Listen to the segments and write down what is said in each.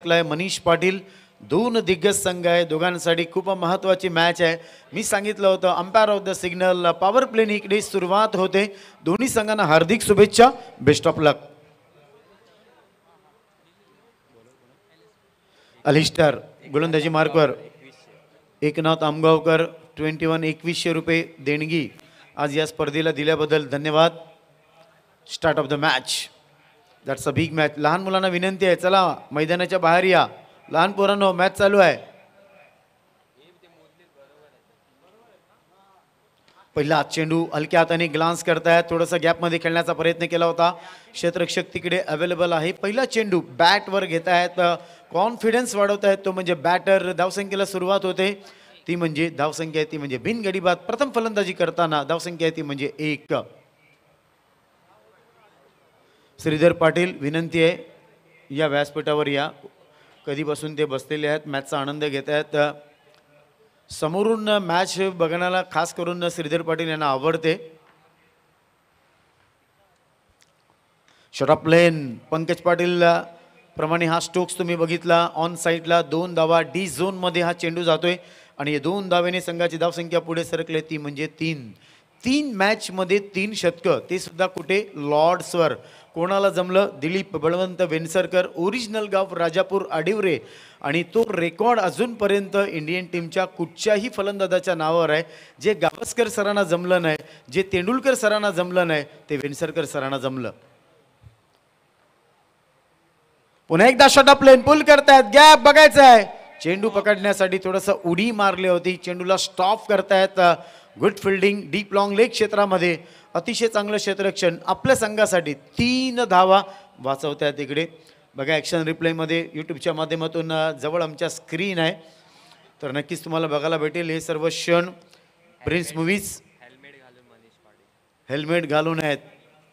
मनीष पाटील दोन दिग्गज संघ आहे, दोघांसाठी खूप महत्त्वाची मॅच आहे. मी सांगितलं होतं umpire of the signal power प्लेने इकडे सुरुवात होते. दोन्ही संघांना हार्दिक शुभेच्छा, बेस्ट ऑफ लक. अलिस्टर गोलंदाजी मार्कवर एकनाथ आमगावकर 2100 रुपये देणगी आज या स्पर्धेला दिल्याबद्दल धन्यवाद. Start of the match. That's a big match. लहान मुलांना विनंती आहे, चला मैदानाच्या बाहेर या. लहान पोरांनो, मॅच चालू आहे. पहिला चेंडू हलक्या हाताने ग्लान्स करतायत. थोडासा गॅपमध्ये खेळण्याचा प्रयत्न केला होता. क्षेत्ररक्षक तिकडे अवेलेबल आहे. पहिला चेंडू बॅटवर घेत आहेत, कॉन्फिडन्स वाढवतायत. तो म्हणजे बॅटर. धावसंख्येला सुरुवात होते, ती म्हणजे धावसंख्या आहे ती म्हणजे बिनगडी बाद. प्रथम फलंदाजी करताना धावसंख्या आहे ती म्हणजे 1. श्रीधर पाटील विनंती आहे या व्यासपीठावर या. कधीपासून ते बसलेले आहेत, मॅचचा आनंद घेत आहेत. समोरून मॅच बघण्याला खास करून श्रीधर पाटील यांना आवडते. शॉर्ट प्लेन पंकज पाटील प्रमाणे हा स्ट्रोक्स तुम्ही बघितला. ऑन साईडला 2 धावा. डी झोन मध्ये हा चेंडू जातोय आणि या 2 धावेने संघाची धावसंख्या पुढे सरकले ती म्हणजे 3 मॅच मध्ये 3 शतकं, ते सुद्धा कुठे लॉर्ड्सवर. कोणाला जमलं? दिलीप बळवंत वेनसरकर, ओरिजिनल गाव राजापूर आडिवरे. आणि तो रेकॉर्ड अजूनपर्यंत इंडियन टीमच्या कुठच्याही फलंदाजाच्या नावावर आहे. जे गावस्कर सरांना जमलं नाही, जे तेंडुलकर सरांना जमलं नाही, ते वेनसरकर सरांना जमलं. पुन्हा एकदा शॉट प्लेन पुल करतायत. गॅप बघायचा आहे. चेंडू पकडण्यासाठी थोडंसं उडी मारली होती. चेंडूला स्टॉप करतायत. Good fielding deep long leg क्षेत्रामध्ये. अतिशय चांगलं क्षेत्ररक्षण. आपल्या संघासाठी 3 धावा वाचवतात. इकडे बघा ॲक्शन रिप्लेमध्ये यूट्यूबच्या माध्यमातून जवळ आमच्या स्क्रीन आहे, तर नक्कीच तुम्हाला बघायला भेटेल हे सर्व क्षण. प्रिन्स मूवीज हेल्मेट घालून आहेत.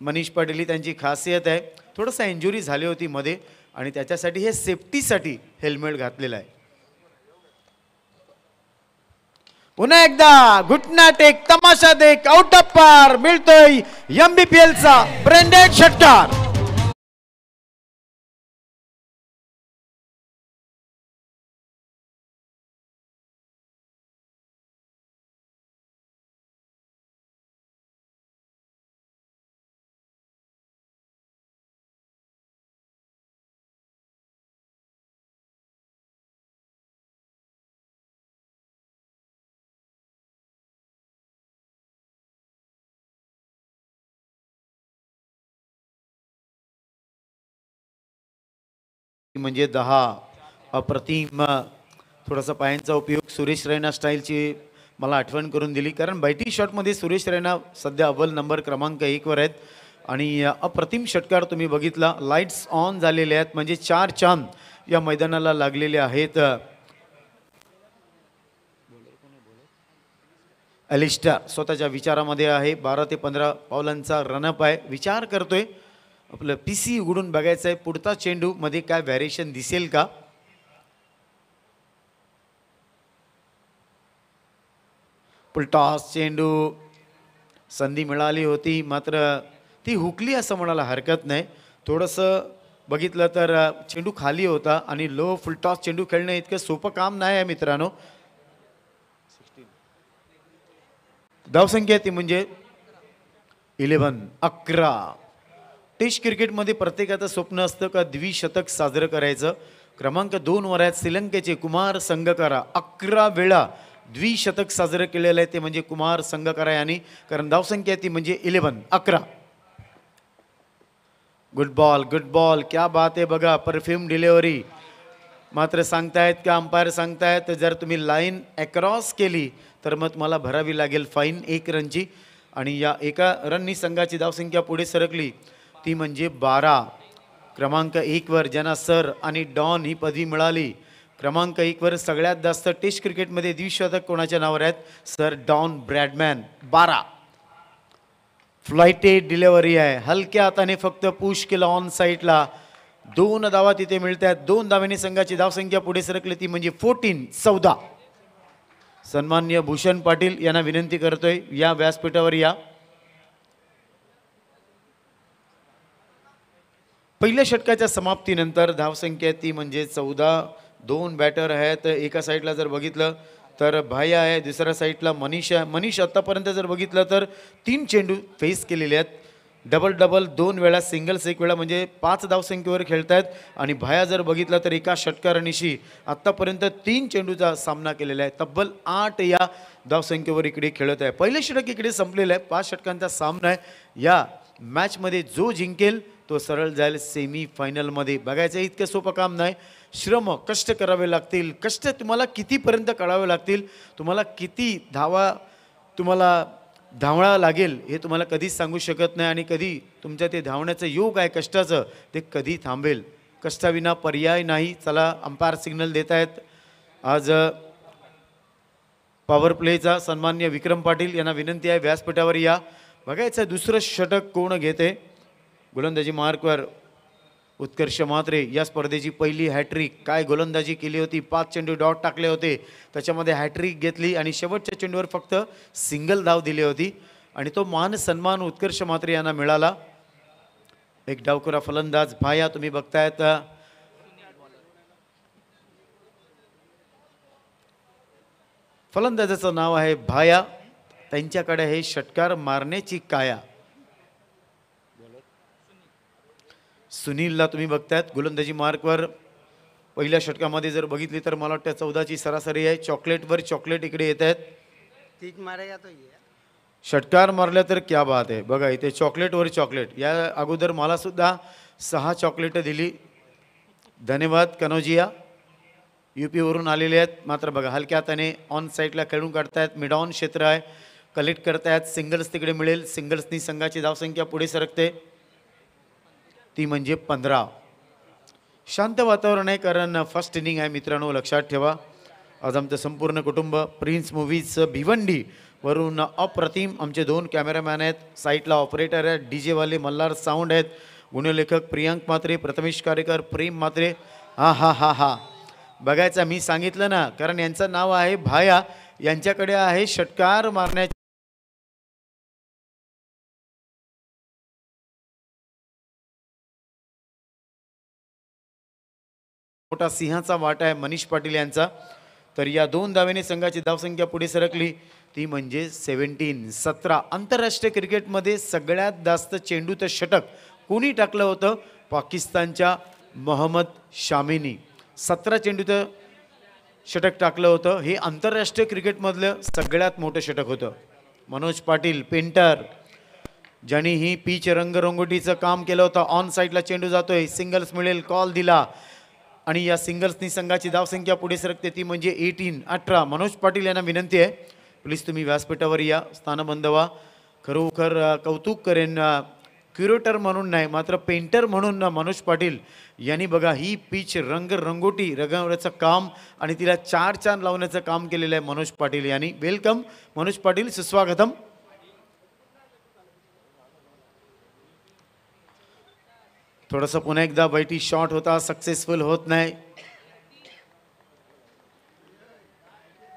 मनीष पाटील ही त्यांची खासियत आहे. थोडंसं इंजुरी झाली होती मध्ये आणि त्याच्यासाठी हे सेफ्टीसाठी हेल्मेट घातलेलं आहे. पुन्हा एकदा घुटना टेक तमाशा देख आउट ऑफ पार मिळतोय MBPL चा ब्रँडेड षटकार. म्हणजे 10. अप्रतिम. थोडासा पायांचा उपयोग. सुरेश रैना स्टाईलची मला आठवण करून दिली, कारण बैठी शॉटमध्ये सुरेश रैना सध्या अव्वल नंबर क्रमांक 1 वर आहेत. आणि अप्रतिम षटकार तुम्ही बघितला. लाईट्स ऑन झालेले आहेत, म्हणजे 4 चांद या मैदानाला लागलेले आहेत. अलिस्टर स्वतःच्या विचारामध्ये आहे. 12 ते 15 पावलांचा रनअप आहे. विचार करतोय आपलं PC उघडून बघायचं आहे पुढचा चेंडू मध्ये काय व्हेरिएशन दिसेल का. पुलटॉस चेंडू. संधी मिळाली होती, मात्र ती हुकली असं म्हणायला हरकत नाही. थोडंसं बघितलं तर चेंडू खाली होता आणि लो फुलटॉस चेंडू खेळणं इतकं सोपं काम नाही आहे मित्रांनो. धावसंख्या ती म्हणजे 11. टेस्ट क्रिकेटमध्ये प्रत्येकाचं स्वप्न असतं का द्विशतक साजरं करायचं. क्रमांक 2 वर आहेत श्रीलंकेचे कुमार संगकारा. 11 वेळा द्विशतक साजरं केलेलं आहे ते म्हणजे कुमार संगकारा यांनी, कारण धावसंख्या ती म्हणजे 11. गुड बॉल क्या बात आहे. बघा परफ्यूम डिलेव्हरी. मात्र सांगतायत का अंपायर सांगतायत जर तुम्ही लाईन अक्रॉस केली तर मग तुम्हाला भरावी लागेल फाईन 1 रनची. आणि या 1 रननी संघाची धावसंख्या पुढे सरकली ती म्हणजे 12. क्रमांक 1 वर ज्यांना सर आणि डॉन ही पदवी मिळाली. क्रमांक 1 वर सगळ्यात जास्त टेस्ट क्रिकेटमध्ये द्विशतक कोणाच्या नावावर आहेत? Sir Don Bradman. 12. Flighted delivery आहे. हलक्या हाताने फक्त पुश केलं ऑन साईडला. 2 धावा तिथे मिळत आहेत. 2 धावेने संघाची धावसंख्या पुढे सरकली ती म्हणजे 14. सन्माननीय भूषण पाटील यांना विनंती करतोय या व्यासपीठावर या. पहिल्या षटकाच्या समाप्तीनंतर धावसंख्या ती म्हणजे 14. 2 बॅटर आहेत. एका साईडला जर बघितलं तर भाया आहे, दुसऱ्या साईडला मनीष आहे. मनीष आतापर्यंत जर बघितलं तर 3 चेंडू फेस केलेले आहेत. डबल डबल 2 वेळा, सिंगल्स 1 वेळा, म्हणजे 5 धावसंख्येवर खेळतायत. आणि भाया जर बघितलं तर एका षटकारणीशी आतापर्यंत 3 चेंडूचा सामना केलेला आहे. तब्बल 8 या धावसंख्येवर इकडे खेळत आहे. पहिलं षटक इकडे संपलेलं आहे. 5 षटकांचा सामना आहे. या मॅचमध्ये जो जिंकेल तो सरळ जाईल सेमी फायनलमध्ये. बघायचं इतकं सोपं काम नाही. श्रम, कष्ट करावे लागतील. कष्ट तुम्हाला कितीपर्यंत काढावे लागतील, तुम्हाला किती तुम्हाला धावणं लागेल हे तुम्हाला कधीच सांगू शकत नाही. आणि कधी तुमच्या ते धावण्याचं योग आहे कष्टाचं ते कधी थांबेल. कष्टाविना पर्याय नाही. चला, अंपायर सिग्नल देत आहेत. आज पॉवर प्लेचा सन्मान्य विक्रम पाटील यांना विनंती आहे व्यासपीठावर या. बघायचं दुसरं षटक कोण घेते. गोलंदाजी मार्कवर उत्कर्ष म्हात्रे, या स्पर्धेची पहिली हॅट्रिक. काय गोलंदाजी केली होती. 5 चेंडू डॉट टाकले होते, त्याच्यामध्ये हॅट्रिक घेतली आणि शेवटच्या चेंडूवर फक्त सिंगल धाव दिली होती. आणि तो मान सन्मान उत्कर्ष म्हात्रे यांना मिळाला. एक डावखुरा फलंदाज भाया तुम्ही बघतायत. फलंदाजाचं नाव आहे भाया. त्यांच्याकडे हे षटकार मारण्याची काया. सुनीलला तुम्ही बघतायत गोलंदाजी मार्कवर. पहिल्या षटकामध्ये जर बघितली तर मला वाटतं 14ची सरासरी आहे. चॉकलेटवर चॉकलेट इकडे येत आहेत. षटकार मारल्या तर क्या बात आहे. बघा इथे चॉकलेटवर चॉकलेट. या अगोदर मला सुद्धा 6 चॉकलेट दिली. धन्यवाद कनोजिया, यूपीवरून आलेले आहेत. मात्र बघा हलक्या हाताने ऑन साईडला खेळून काढतायत. मिड ऑन क्षेत्र आहे, कलेक्ट करतायत. सिंगल्स तिकडे मिळेल. सिंगल्सनी संघाची धावसंख्या पुढे सरकते, ती म्हणजे 15. शांत वातावरण आहे कारण फर्स्ट इनिंग आहे मित्रांनो, लक्षात ठेवा. आज आमचं संपूर्ण कुटुंब प्रिन्स मूव्हीज भिवंडी वरून अप्रतिम आमचे 2 कॅमेरामॅन आहेत. साईटला ऑपरेटर आहेत, डीजे वाले मल्हार साऊंड आहेत, गुणलेखक प्रियांक म्हात्रे, प्रथमेश कार्यकर प्रेम म्हात्रे. हा हा हा हा बघायचा, मी सांगितलं ना, कारण यांचं नाव आहे भाया. यांच्याकडे आहे षटकार मारण्याचे मोठा सिंहाचा वाटा आहे मनीष पाटील यांचा. तर या 2 धावेने संघाची धावसंख्या पुढे सरकली, ती म्हणजे 17. आंतरराष्ट्रीय क्रिकेटमध्ये सगळ्यात जास्त चेंडूचं षटक कोणी टाकलं होतं. पाकिस्तानच्या मोहम्मद शामीनी 17 चेंडूचं षटक टाकलं होतं. हे आंतरराष्ट्रीय क्रिकेटमधलं सगळ्यात मोठं षटक होतं. मनोज पाटील पेंटर, ज्यांनी ही पिच रंगरंगोटीचं काम केलं होतं. ऑन साईडला चेंडू जातोय, सिंगल्स मिळेल, कॉल दिला आणि या सिंगल्सनी संघाची धावसंख्या पुढे सरकते, ती म्हणजे 18. मनोज पाटील यांना विनंती आहे प्लीज तुम्ही व्यासपीठावर या, स्थानबंध व्हा. खरोखर कौतुक करेन, क्युरेटर म्हणून नाही मात्र पेंटर म्हणून मनोज पाटील यांनी बघा ही पिच रंगरंगोटी रंगवण्याचं काम आणि तिला 4 चांद लावण्याचं काम केलेलं आहे मनोज पाटील यांनी. वेलकम मनोज पाटील, सुस्वागतम. थोडंसं पुन्हा एकदा बैठी शॉट होता, सक्सेसफुल होत नाही.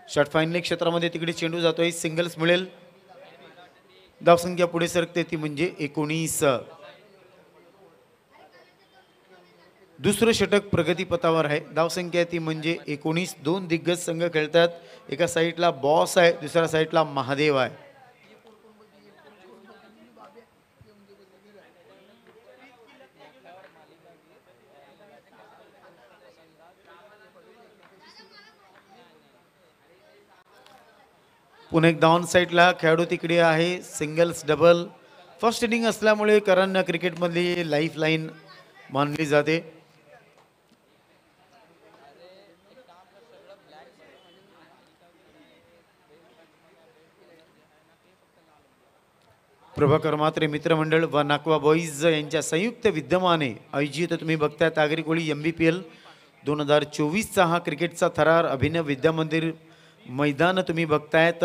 शॉट फायनल क्षेत्रामध्ये तिकडे चेंडू जातोय, सिंगल्स मिळेल, धावसंख्या पुढे सरकते, ती म्हणजे 19. दुसरं षटक प्रगतीपथावर आहे, धावसंख्या ती म्हणजे 19. 2 दिग्गज संघ खेळतात. एका साईडला बॉस आहे, दुसऱ्या साईडला महादेव आहे. पुन्हा एकदा ऑन साईडला खेळाडू तिकडे आहे. सिंगल्स डबल फर्स्ट इनिंग असल्यामुळे कारण क्रिकेटमधली लाईफ लाईन मानली जाते. प्रभाकर म्हात्रे मित्रमंडळ व नाकवा बॉईज यांच्या संयुक्त विद्यमाने आयोजित तुम्ही बघताय तागरी कोळी MBPL 2024चा हा क्रिकेटचा थरार अभिनव विद्यामंदिर मैदान तुम्ही बघतायत.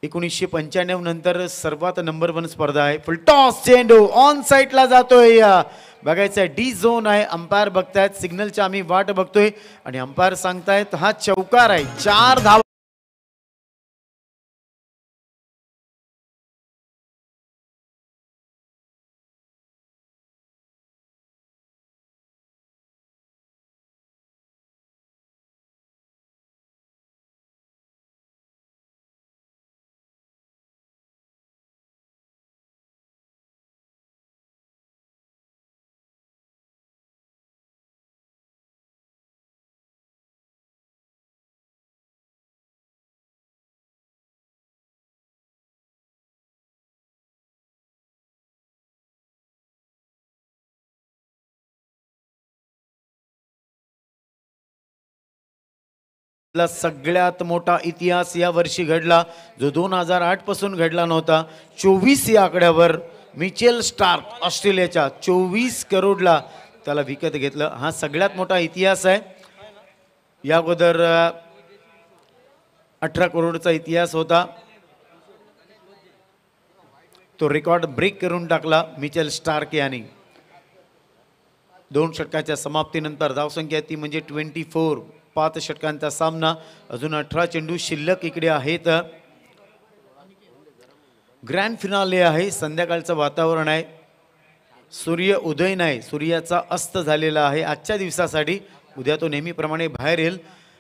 1995 नंतर सर्वात नंबर 1 स्पर्धा आहे. फुल टॉस चेंडू ऑन साईडला जातोय, बघायचं डी झोन आहे. अंपायर बघतायत, सिग्नलच्या आम्ही वाट बघतोय आणि अंपायर सांगतायत हा चौकार आहे. 4 धावा ला सगळ्यात मोठा इतिहास या वर्षी घडला जो 2008 पासून घडला नव्हता. 24 या आकड्यावर मिचेल स्टार्क ऑस्ट्रेलियाच्या 24 करोडला त्याला विकत घेतलं. हा सगळ्यात मोठा इतिहास आहे. या अगोदर 18 करोडचा इतिहास होता. तो रेकॉर्ड ब्रेक करून टाकला मिचेल स्टार्क यांनी. 2 षटकाच्या समाप्तीनंतर धावसंख्या ती म्हणजे 24. 5 षटकांचा सामना. अजून 18 चेंडू शिल्लक इकडे आहेत. ग्रँड फिनाले आहे. संध्याकाळचं वातावरण आहे. सूर्य उदय नाही, सूर्याचा अस्त झालेला आहे आजच्या दिवसासाठी. उद्या तो नेहमीप्रमाणे बाहेर येईल.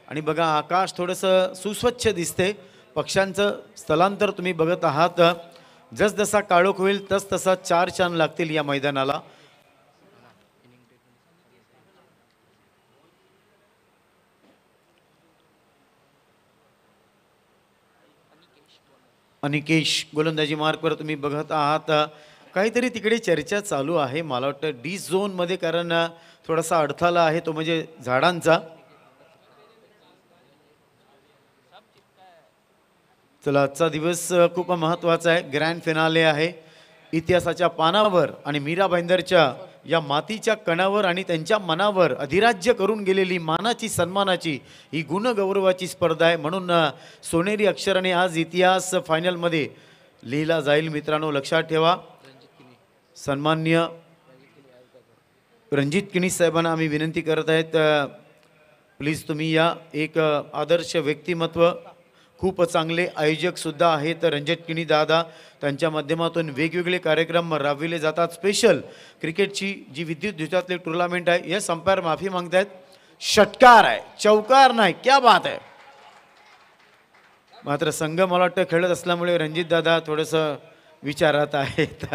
आणि बघा आकाश थोडंसं सुस्वच्छ दिसते. पक्ष्यांचं स्थलांतर तुम्ही बघत आहात. जसजसा काळोख होईल तसतसा 4 चांद लागतील या मैदानाला. अनिकेश गोलंदाजी मार्कवर तुम्ही बघत आहात. काहीतरी तिकडे चर्चा चालू आहे मला वाटतं डी झोन मध्ये, कारण थोडासा अडथळा आहे तो म्हणजे झाडांचा. चला आजचा दिवस खूप महत्त्वाचा आहे. ग्रँड फिनाले आहे. इतिहासाच्या पानावर आणि मीरा भाईंदरच्या या मातीच्या कणावर आणि त्यांच्या मनावर अधिराज्य करून गेलेली मानाची सन्मानाची ही गुणगौरवाची स्पर्धा आहे. म्हणून सोनेरी अक्षराने आज इतिहास फायनलमध्ये लिहिला जाईल. मित्रांनो लक्षात ठेवा. सन्मान्य रणजित किणी साहेबांना आम्ही विनंती करत आहेत, प्लीज तुम्ही या. एक आदर्श व्यक्तिमत्व, खूप चांगले आयोजक सुद्धा आहेत रणजित किणी दादा. त्यांच्या माध्यमातून वेगवेगळे कार्यक्रम राबविले जातात. स्पेशल क्रिकेटची जी विद्युत द्युतातली टुर्नामेंट आहे. या अंपायर माफी मागतायत. षटकार आहे, चौकार नाही. क्या बात आहे. मात्र संघ मला वाटतं खेळत असल्यामुळे रणजित दादा थोडंसं विचारात आहेत.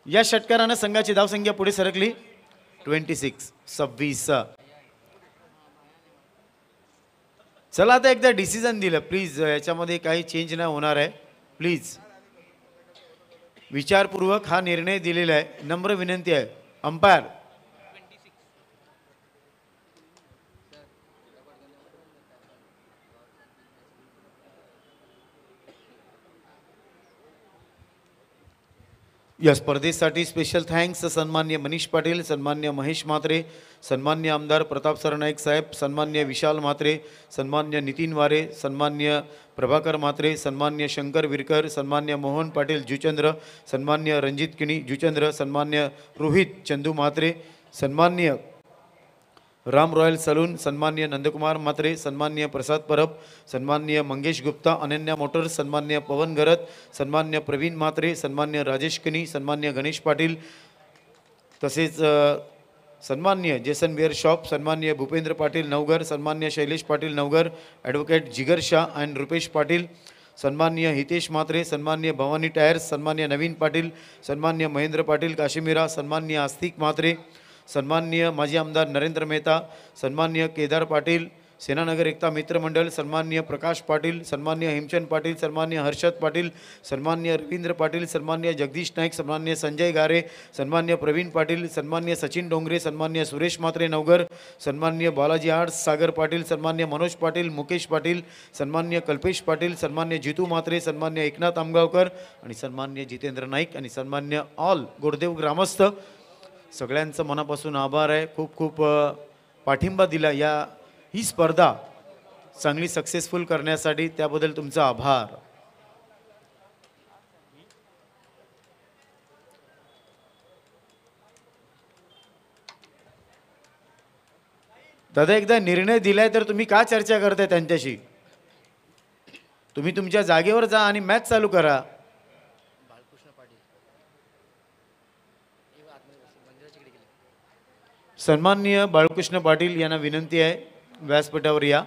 या षटकारानं संघाची धावसंख्या पुढे सरकली 26. चला आता एकदा डिसिजन दिलं प्लीज. याच्यामध्ये काही चेंज नाही होणार आहे. प्लीज विचारपूर्वक हा निर्णय दिलेला आहे. नम्र विनंती आहे अंपायर. या स्पर्धेसाठी स्पेशल थँक्स सन्मान्य मनीष पाटील, सन्मान्य महेश म्हात्रे, सन्मान्य आमदार प्रताप सरनाईक साहेब, सन्मान्य विशाल म्हात्रे, सन्मान्य नितीन वारे, सन्मान्य प्रभाकर म्हात्रे, सन्मान्य शंकर विरकर, सन्मान्य मोहन पाटील जुचंद्र, सन्मान्य रणजित किणी जुचंद्र, सन्मान्य रोहित चंदू म्हात्रे, सन्मान्य राम रॉयल सलून, सन्मान्य नंदकुमार म्हात्रे, सन्मान्य प्रसाद परब, सन्मान्य मंगेश गुप्ता अनन्या मोटर्स, सन्मान्य पवन गरत, सन्मान्य प्रवीण म्हात्रे, सन्मान्य राजेश किणी, सन्मान्य गणेश पाटील, तसेच सन्मान्य जेसन वेअर शॉप, सन्मान्य भूपेंद्र पाटील नवगर, सन्मान्य शैलेश पाटील नवगर, ॲडव्होकेट जिगर शाह अँड रुपेश पाटील, सन्मान्य हितेश म्हात्रे, सन्मान्य भवानी टायर्स, सन्मान्य नवीन पाटील, सन्मान्य महेंद्र पाटील काश्मीरा, सन्मान्य आस्तिक म्हात्रे, सन्मान्य माजी आमदार नरेंद्र मेहता, सन्मान्य केदार पाटील, सेनानगर एकता मित्र मंडळ, सन्मान्य प्रकाश पाटील, सन्मान्य हेमचंद पाटील, सन्मान्य हर्षद पाटील, सन्मान्य रवींद्र पाटील, सन्मान्य जगदीश नाईक, सन्मान्य संजय गारे, सन्मान्य प्रवीण पाटील, सन्मान्य सचिन डोंगरे, सन्मान्य सुरेश म्हात्रे नवगर, सन्मान्य बालाजी आर्ट्स सागर पाटील, सन्मान्य मनोज पाटील, मुकेश पाटील, सन्मान्य कल्पेश पाटील, सन्मान्य जितू म्हात्रे, सन्मान्य एकनाथ आमगावकर आणि सन्मान्य जितेंद्र नाईक आणि सन्मान्य ऑल गोरदेव ग्रामस्थ. सगळ्यांचं मनापासून आभार आहे. खूप खूप पाठिंबा दिला या ही स्पर्धा चांगली सक्सेसफुल करण्यासाठी. त्याबद्दल तुमचा आभार. दादा एकदा निर्णय दिलाय तर तुम्ही का चर्चा करताय त्यांच्याशी? तुम्ही तुमच्या जागेवर जा आणि मॅच चालू करा. सन्माननीय बाळकृष्ण पाटील यांना विनंती आहे व्यासपीठावर या.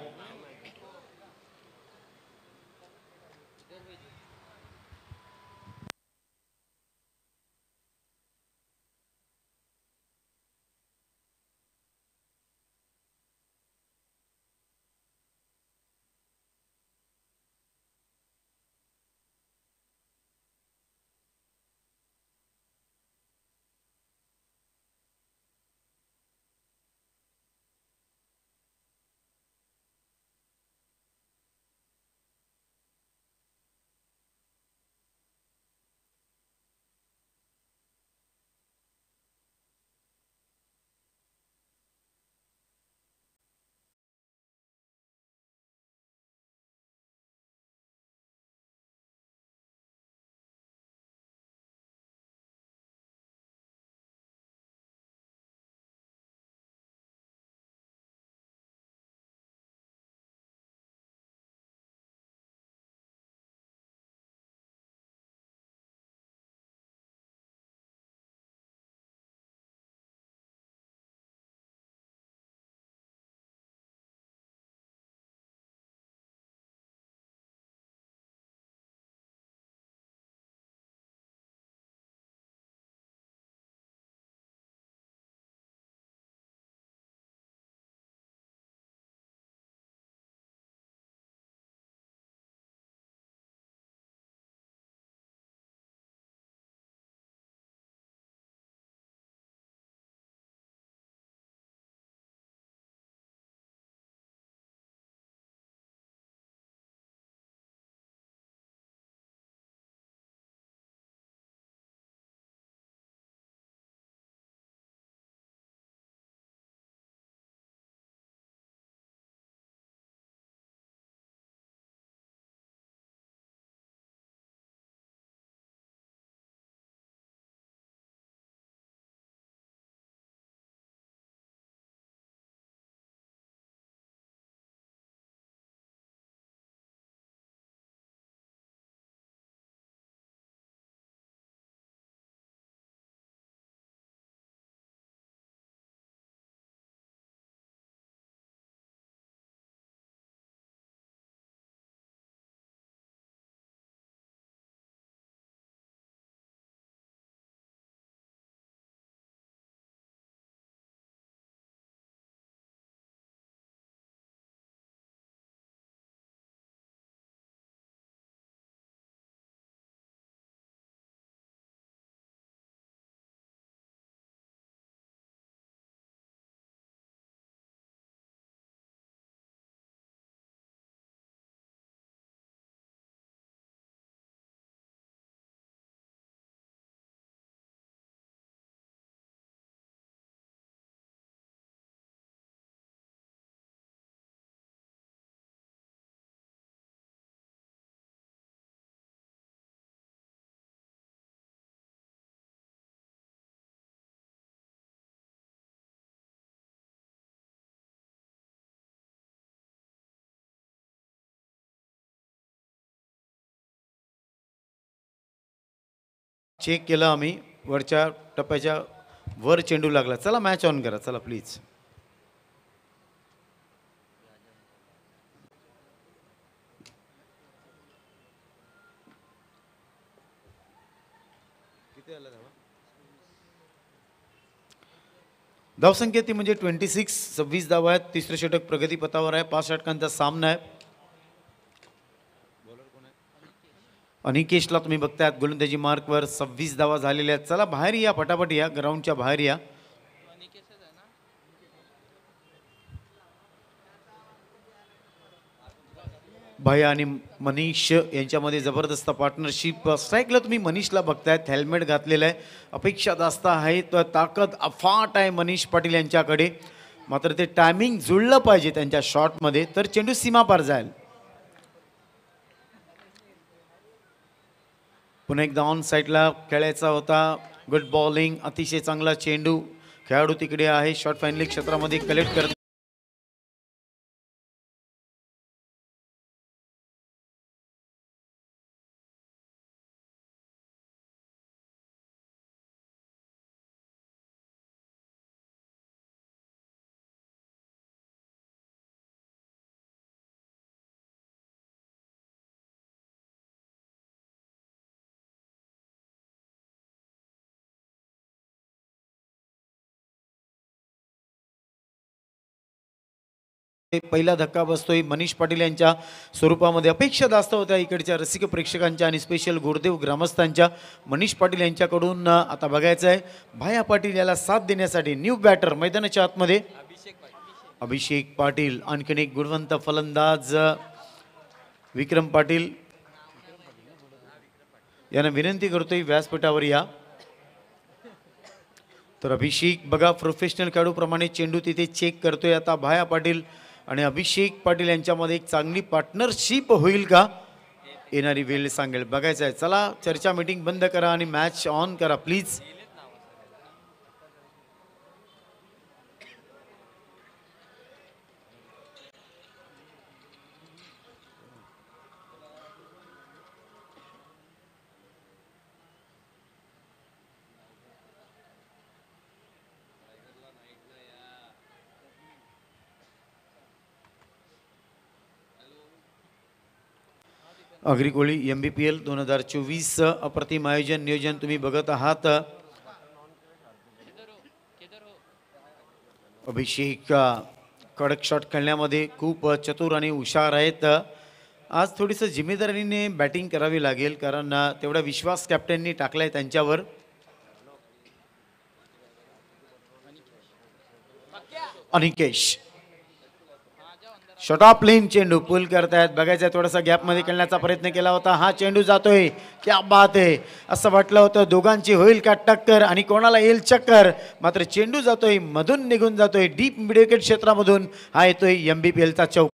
चेक केलं आम्ही, वरच्या टप्प्याच्या वर चेंडू लागला. चला मॅच ऑन करा चला प्लीज. धावसंख्या ती म्हणजे 26, 26 धावा आहेत. तिसरे षटक प्रगतीपथावर आहे. 5 षटकांचा सामना आहे. अनिकेशला तुम्ही बघतायत गोलंदाजी मार्कवर 26 धावा झालेल्या आहेत. चला बाहेर या, पटापट या, ग्राउंडच्या बाहेर या. भैया आणि मनीष यांच्यामध्ये जबरदस्त पार्टनरशिप. स्ट्राईकला तुम्ही मनीषला बघतायत, हेल्मेट घातलेलं आहे. अपेक्षा जास्त आहे, तर ताकद अफाट आहे मनीष पाटील यांच्याकडे. मात्र ते टायमिंग जुळलं पाहिजे त्यांच्या शॉटमध्ये, तर चेंडू सीमा पार जाईल. पुन्हा एकदा ऑन साईडला खेळायचा होता. गुड बॉलिंग, अतिशय चांगला चेंडू. खेळाडू तिकडे आहे, शॉर्ट फायनली क्षेत्रामध्ये कलेक्ट करत. पहिला धक्का बसतोय मनीष पाटील यांच्या स्वरूपामध्ये. अपेक्षा जास्त होत्या इकडच्या रसिक प्रेक्षकांच्या आणि स्पेशल गुरुदेव ग्रामस्थांच्या. मनीष पाटील यांच्याकडून आता बघायचं आहे भाया पाटील याला साथ देण्यासाठी न्यू बॅटर मैदानाच्या आतमध्ये अभिषेक पाटील. आणखीन एक गुणवंत फलंदाज विक्रम पाटील यांना विनंती करतोय व्यासपीठावर या. तर अभिषेक बघा प्रोफेशनल खेळाडूप्रमाणे चेंडू तिथे चेक करतोय. आता भाया पाटील आणि अभिषेक पाटील यांच्यामध्ये एक चांगली पार्टनरशिप होईल का, येणारी वेळ सांगेल. बघायचं आहे. चला चर्चा मीटिंग बंद करा आणि मॅच ऑन करा प्लीज. अग्रिकोळी MBPL 2024 अप्रतिम आयोजन नियोजन तुम्ही बघत आहात. अभिषेक कडक शॉट खेळण्यामध्ये खूप चतुर आणि हुशार आहेत. आज थोडीसं जिम्मेदारीने बॅटिंग करावी लागेल, कारण तेवढा विश्वास कॅप्टननी टाकलाय त्यांच्यावर. अनिकेश शॉट ऑफ प्लेन चेंडू पुल करतायत. बघायचं थोडासा गॅपमध्ये खेळण्याचा प्रयत्न केला होता. हा चेंडू जातोय, क्या बात आहे. असं वाटलं होतं दोघांची होईल का टक्कर आणि कोणाला येईल चक्कर, मात्र चेंडू जातोय, मधून निघून जातोय डीप मिड विकेट क्षेत्रामधून. हा येतोय MBPLचा चौक.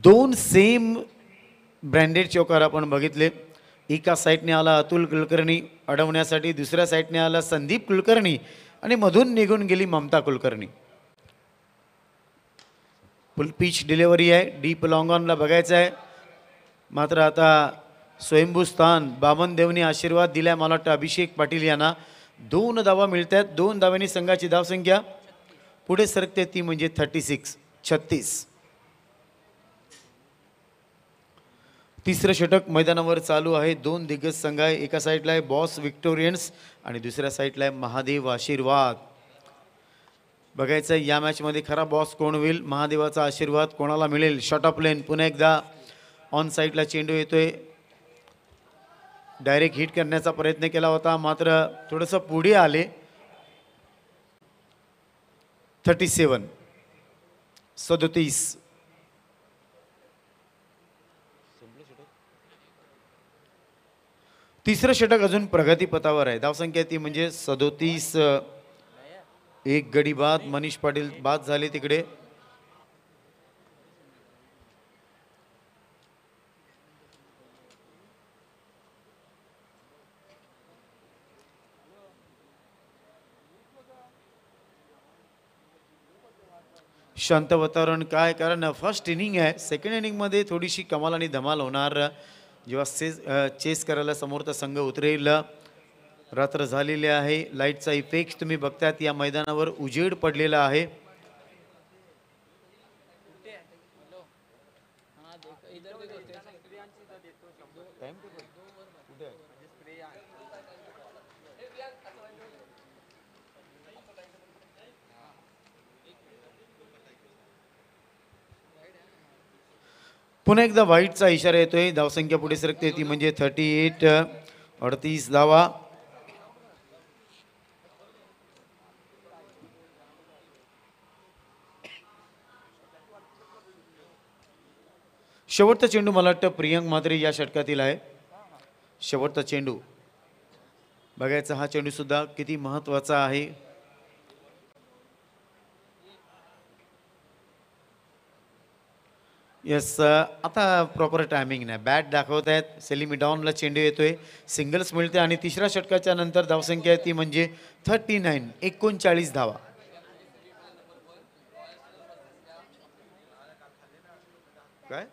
दोन सेम ब्रँडेड चौकार आपण बघितले. एका साईडने आला अतुल कुलकर्णी अडवण्यासाठी, दुसऱ्या साईडने आला संदीप कुलकर्णी आणि मधून निघून गेली Mamta Kulkarni. Full pitch delivery आहे. डीप लॉंग ऑनला बघायचं आहे. मात्र आता स्वयंभू स्थान बामन देवनी आशीर्वाद दिलाय मला वाटतं अभिषेक पाटील यांना. 2 धावा मिळत आहेत. 2 धावांनी संघाची धावसंख्या पुढे सरकते, ती म्हणजे 36. तिसरं षटक मैदानावर चालू आहे. दोन दिग्गज संघ आहे. एका साईडला आहे बॉस विक्टोरियन्स आणि दुसऱ्या साईडला आहे महादेव आशीर्वाद. बघायचं या मॅचमध्ये खरा बॉस कोण होईल, महादेवाचा आशीर्वाद कोणाला मिळेल. शॉट ऑफ लेन पुन्हा एकदा ऑन साईडला चेंडू येतोय. डायरेक्ट हिट करण्याचा प्रयत्न केला होता मात्र थोडंसं पुढे आले. 37. तिसरं षटक अजून प्रगतीपथावर आहे. धावसंख्या ती म्हणजे 37. एक गडी बाद. मनीष पाटील बाद झाले तिकडे. शांत वातावरण काय, कारण फर्स्ट इनिंग आहे. सेकंड इनिंगमध्ये थोडीशी कमाल आणि धमाल होणार जेव्हा चेस करायला समोरचा संघ उतरेल. रात्र झालेली आहे. लाईटचा इफेक्ट तुम्ही बघतायत. या मैदानावर उजेड पडलेला आहे. पुन्हा एकदा व्हाईटचा इशारा येतोय. धावसंख्या पुढे सरकते ती म्हणजे 38. 38 धावा. शेवटचा चेंडू मला वाटतं प्रियंक म्हात्रे या षटकातील आहे. शेवटचा चेंडू बघायचा. हा चेंडू सुद्धा किती महत्वाचा आहे. येस, आता प्रॉपर टायमिंग नाही. बॅट दाखवत आहेत. सेलिमिडॉनला चेंडू येतोय. सिंगल्स मिळते आणि तिसऱ्या षटकाच्या नंतर धावसंख्या ती म्हणजे 39. 39 धावा. काय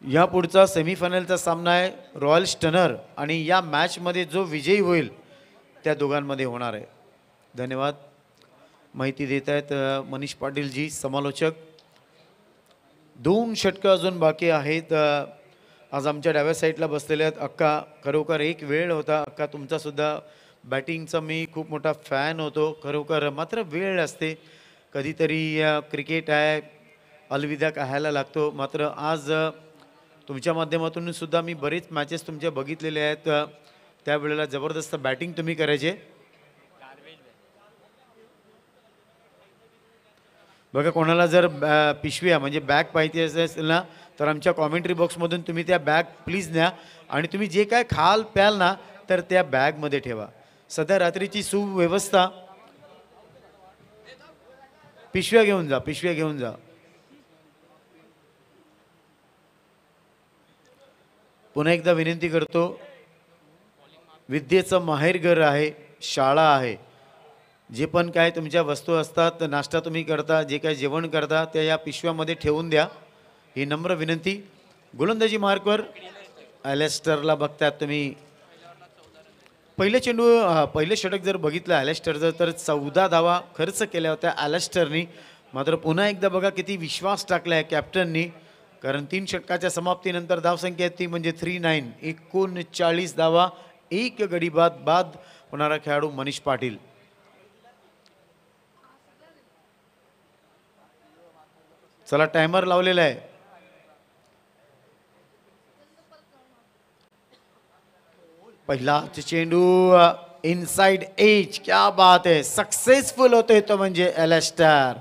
या पुढचा सेमीफायनलचा सामना आहे रॉयल स्टनर आणि या मॅचमध्ये जो विजयी होईल त्या दोघांमध्ये होणार आहे. धन्यवाद. माहिती देत आहेत मनीष पाटीलजी समालोचक. 2 षटकं अजून बाकी आहेत. आज आमच्या डाव्या साईडला बसलेले आहेत अक्का. खरोखर एक वेळ होता अक्का तुमचा सुद्धा बॅटिंगचा मी खूप मोठा फॅन होतो खरोखर. मात्र वेळ असते कधीतरी. क्रिकेट आहे, अलविदा कहायला लागतो. मात्र आज तुमच्या माध्यमातून सुद्धा मी बरेच मॅचेस तुमच्या बघितलेले आहेत. त्यावेळेला जबरदस्त बॅटिंग तुम्ही करायचे. बघा, कोणाला जर पिशव्या म्हणजे बॅग पाहिजे असेल ना तर आमच्या कॉमेंट्री बॉक्समधून तुम्ही त्या बॅग प्लीज न्या आणि तुम्ही जे काय खाल प्याल ना तर त्या बॅगमध्ये ठेवा. सध्या रात्रीची सुव्यवस्था. पिशव्या घेऊन जा, पिशव्या घेऊन जा. पुन्हा एकदा विनंती करतो. विद्येचं माहेरघर आहे, शाळा आहे. जे पण काय तुमच्या वस्तू असतात, नाश्ता तुम्ही करता, जे काय जेवण करता त्या या पिशव्यामध्ये ठेवून द्या. ही नम्र विनंती. गोलंदाजी मार्कवर ॲलेस्टरला बघतात तुम्ही. पहिले चेंडू पहिले षटक जर बघितलं ॲलेस्टरचं तर 14 धावा खर्च केल्या होत्या ॲलेस्टरनी. मात्र पुन्हा एकदा बघा किती विश्वास टाकला आहे कॅप्टननी. कारण 3 षटकाच्या समाप्तीनंतर धावसंख्या ती म्हणजे 39. 39 धावा. एक गडी बाद होणारा खेळाडू मनीष पाटील. चला, टायमर लावलेला आहे. पहिला चेंडू इनसाइड एज. क्या बात आहे. सक्सेसफुल होतोय तो म्हणजे ॲलेस्टर.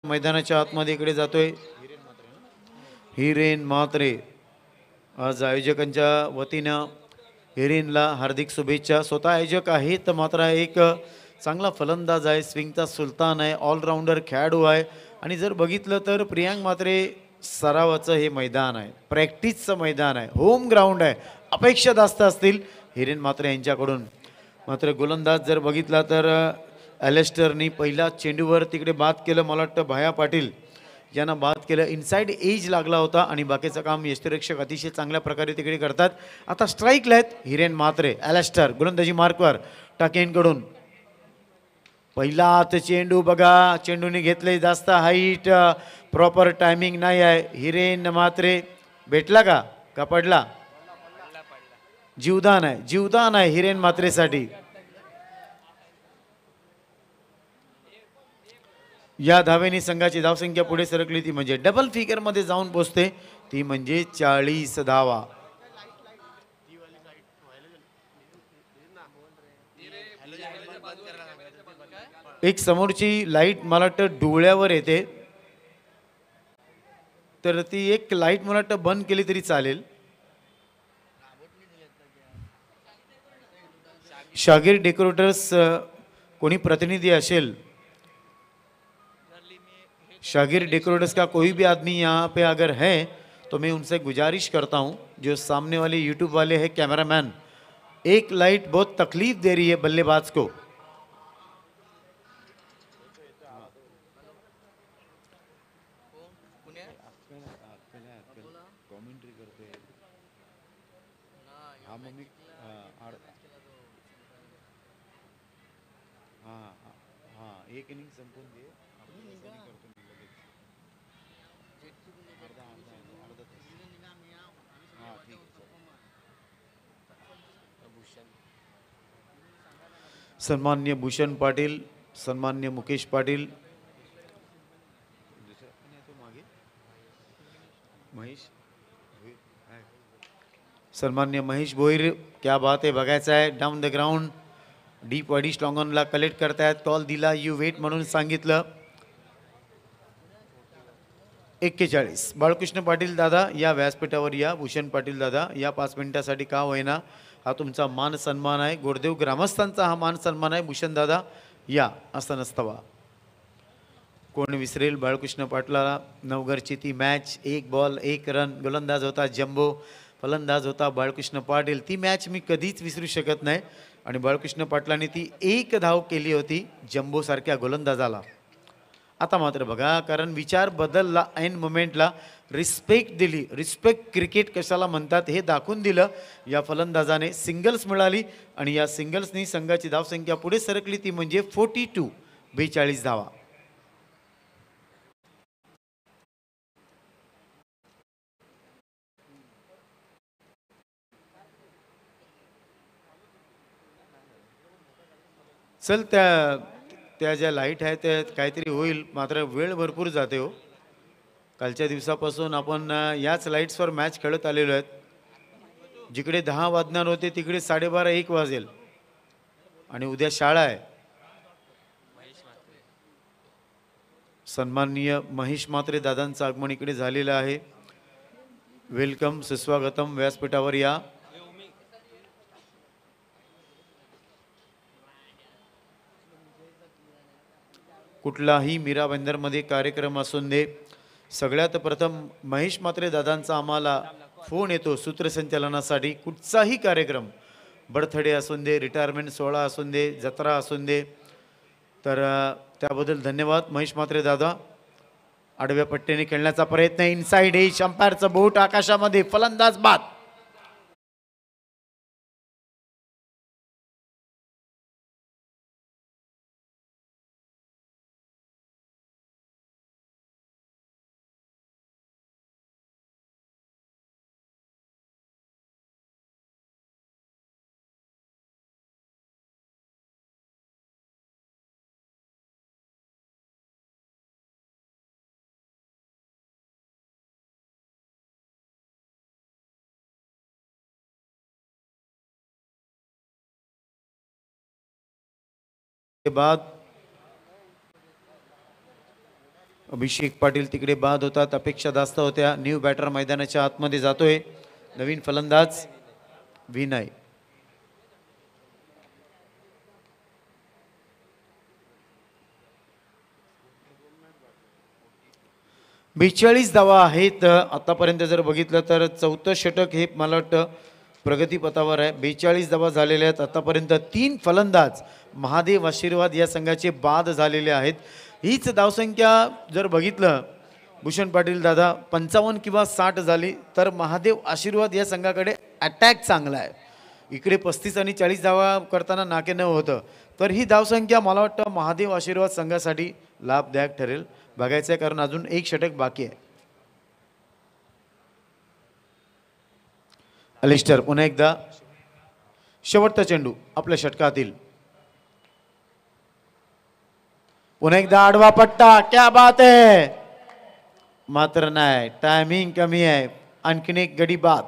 मैदानाच्या आतमध्ये इकडे जातोय हिरेन म्हात्रे. आज आयोजकांच्या वतीनं हिरेनला हार्दिक शुभेच्छा. स्वतः आयोजक आहेत मात्र एक चांगला फलंदाज आहे, स्विंगचा सुलतान आहे, ऑलराऊंडर खेळाडू आहे. आणि जर बघितलं तर प्रियांक म्हात्रे सरावाचं हे मैदान आहे, प्रॅक्टिसचं मैदान आहे, होम ग्राउंड आहे. अपेक्षा जास्त असतील हिरेन म्हात्रे यांच्याकडून. मात्र गोलंदाज जर बघितला तर ॲलेस्टरनी पहिला चेंडूवर तिकडे बाद केलं. मला वाटतं भाया पाटील यांना बाद केलं. इनसाइड एज लागला होता आणि बाकीचं काम यष्टिरक्षक अतिशय चांगल्या प्रकारे तिकडे करतात. आता स्ट्राईकला आहेत हिरेन म्हात्रे. ॲलेस्टर गोलंदाजी मार्कवर टाकेंकडून पहिला हात चेंडू बघा, चेंडूने घेतले जास्त हाईट, प्रॉपर टायमिंग नाही आहे. हिरेन म्हात्रे भेटला का पडला? जीवदान आहे, जीवदान आहे हिरेन म्हात्रेसाठी. या धावेने संघाची धावसंख्या पुढे सरकली, ती म्हणजे डबल फिगर मध्ये जाऊन पोहोचते, ती म्हणजे 40 धावा. एक समोरची लाईट मला वाटतं डोळ्यावर येते, तर ती एक लाईट मला वाटतं बंद केली तरी चालेल. शागीर डेकोरेटर्स कोणी प्रतिनिधी असेल, शागिर डेकोरेटर्स का कोई भी आदमी यहाँ पे अगर है तो मैं उनसे गुजारिश करता हूँ, जो सामने वाले यूट्यूब वाले हैं कैमरामैन, एक लाइट बहुत तकलीफ दे रही है बल्लेबाज को. एक इनिंग संपून घे. सन्मान्य भूषण पाटील, सन्मान्य मुकेश पाटील, सन्मान्य महेश भोईर, क्या बात आहे, बघायचं आहे. डाऊन द ग्राउंड डीप वाडी स्ट्रॉंगॉनला कलेक्ट करतायत. कॉल दिला, यू वेट म्हणून सांगितलं. 41 बाळकृष्ण पाटील दादा या व्यासपीठावर या. भूषण पाटील दादा या 5 मिनिटासाठी का होईना, हा तुमचा मान सन्मान आहे. गोरदेव ग्रामस्थांचा हा मान सन्मान आहे. भूषण दादा या, असं नसतवा. कोण विसरेल बाळकृष्ण पाटलाला. नवघरची ती मॅच, 1 बॉल 1 रन. गोलंदाज होता जम्बो, फलंदाज होता बाळकृष्ण पाटील. ती मॅच मी कधीच विसरू शकत नाही. आणि बाळकृष्ण पाटलांनी ती 1 धाव केली होती जम्बो सारख्या गोलंदाजाला. आता मात्र बघा, कारण विचार बदलला ऐन मोमेंटला, रिस्पेक्ट दिली. रिस्पेक्ट क्रिकेट कशाला म्हणतात हे दाखवून दिलं या फलंदाजाने. सिंगल्स मिळाली आणि या सिंगल्सनी संघाची धावसंख्या पुढे सरकली, ती म्हणजे 42 धावा. चल, त्या ज्या लाईट आहेत त्या काहीतरी होईल, मात्र वेळ भरपूर जाते हो. कालच्या दिवसापासून आपण याच लाईट्सवर मॅच खेळत आलेलो आहेत. जिकडे 10 वाजणार होते तिकडे 12:30-1 वाजेल आणि उद्या शाळा आहे. सन्माननीय महेश म्हात्रे दादांचं आगमन इकडे झालेलं आहे. वेलकम, सुस्वागतम, व्यासपीठावर या. कुठलाही मीरा बंदरमध्ये कार्यक्रम असून दे, सगळ्यात प्रथम महेश म्हात्रे दादांचा आम्हाला फोन येतो सूत्रसंचालनासाठी. कुठचाही कार्यक्रम, बर्थडे असून दे, रिटायरमेंट सोहळा असून दे, जत्रा असून दे, तर त्याबद्दल धन्यवाद महेश म्हात्रे दादा. आडव्या पट्टीने खेळण्याचा प्रयत्न, इनसाइड एज, अंपायरचं बोट आकाशामध्ये, फलंदाज बाद. के बाद अभिषेक पाटील तिकडे बाद होतात, अपेक्षा जास्त होत्या. न्यू बॅटर मैदानाच्या आतमध्ये जातोय. नवीन फलंदाज विनय. 42 धावा आहेत आतापर्यंत. जर बघितलं तर चौथं षटक हे मला वाटतं प्रगतीपथावर आहे. 42 धावा झालेल्या आहेत आतापर्यंत. 3 फलंदाज महादेव आशीर्वाद या संघाचे बाद झालेले आहेत. हीच धावसंख्या जर बघितलं भूषण पाटील दादा 55 किंवा 60 झाली तर महादेव आशीर्वाद या संघाकडे अटॅक चांगला आहे. इकडे 35 आणि 40 धावा करताना नाके न होतं. तर ही धावसंख्या मला वाटतं महादेव आशीर्वाद संघासाठी लाभदायक ठरेल. बघायचं आहे कारण अजून एक षटक बाकी आहे. अलिस्टर पुन्हा एकदा शेवटचा चेंडू आपल्या षटकातील. पुन्हा एकदा आडवा पट्टा. क्या बात आहे. मात्र नाही, टायमिंग कमी आहे. आणखीन एक गडी बाद.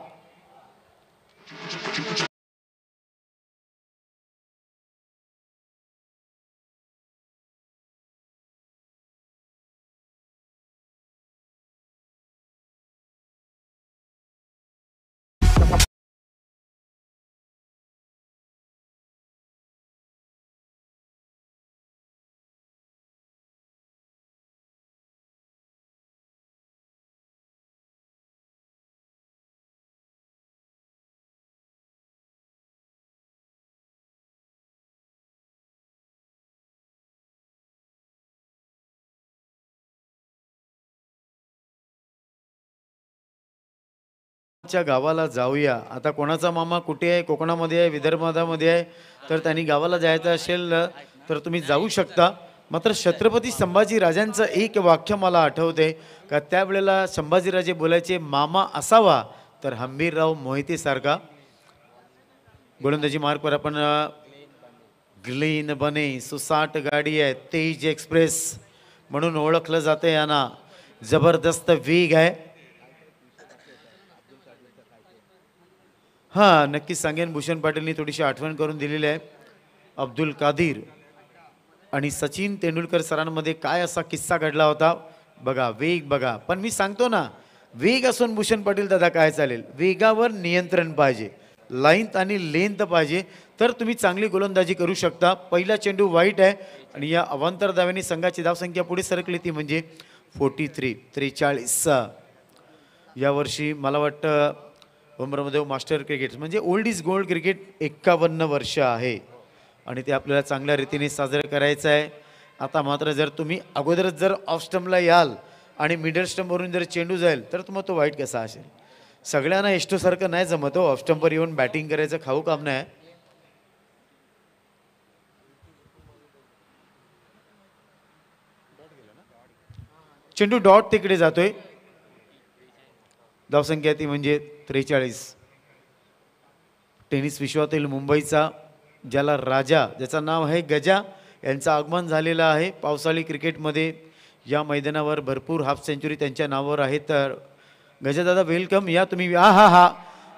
च्या गावाला जाऊया. आता कोणाचा मामा कुठे आहे, कोकणामध्ये आहे, विदर्भामध्ये आहे, तर त्यांनी गावाला जायचं असेल तर तुम्ही जाऊ शकता. मात्र छत्रपती संभाजी राजांचं एक वाक्य मला आठवते का त्यावेळेला संभाजीराजे बोलायचे, मामा असावा तर हंबीरराव मोहिते सारखा. गोलंदाजी मार्कवर आपण ग्लेन बने सुसाट गाडी आहे, तेज एक्सप्रेस म्हणून ओळखलं जाते. यांना जबरदस्त वेग आहे. हां नक्कीच सांगेन. भूषण पाटीलनी थोडीशी आठवण करून दिलेली आहे. अब्दुल कादीर आणि सचिन तेंडुलकर सरांमध्ये काय असा किस्सा घडला होता बघा. वेग बघा. पण मी सांगतो ना, वेग असून भूषण पाटील दादा काय चालेल, वेगावर नियंत्रण पाहिजे, लाईन आणि लेंथ पाहिजे, तर तुम्ही चांगली गोलंदाजी करू शकता. पहिला चेंडू वाईट आहे आणि या अवांतर धाव्याने संघाची धावसंख्या पुढे सरकली ती म्हणजे 43. यावर्षी मला वाटतं उमरमदेव मास्टर क्रिकेट म्हणजे ओल्ड इज गोल्ड क्रिकेट 51 वर्ष आहे आणि ते आपल्याला चांगल्या रीतीने साजरं करायचं आहे. आता मात्र जर तुम्ही अगोदरच जर ऑफ स्टंपला याल आणि मिडल स्टंपवरून जर चेंडू जाईल तर मग तो वाईट कसा असेल. सगळ्यांना एस्टोसारखं नाही जमत हो ऑफ स्टंपवर येऊन बॅटिंग करायचं, खाऊ काम नाही. चेंडू डॉट तिकडे जातोय. धावसंख्या ती म्हणजे 43. टेनिस विश्वातील मुंबईचा ज्याला राजा, ज्याचं नाव आहे गजा, यांचं आगमन झालेलं आहे पावसाळी क्रिकेटमध्ये. या मैदानावर भरपूर हाफ सेंचुरी त्यांच्या नावावर आहे. तर गजादादा वेलकम. या तुम्ही. हा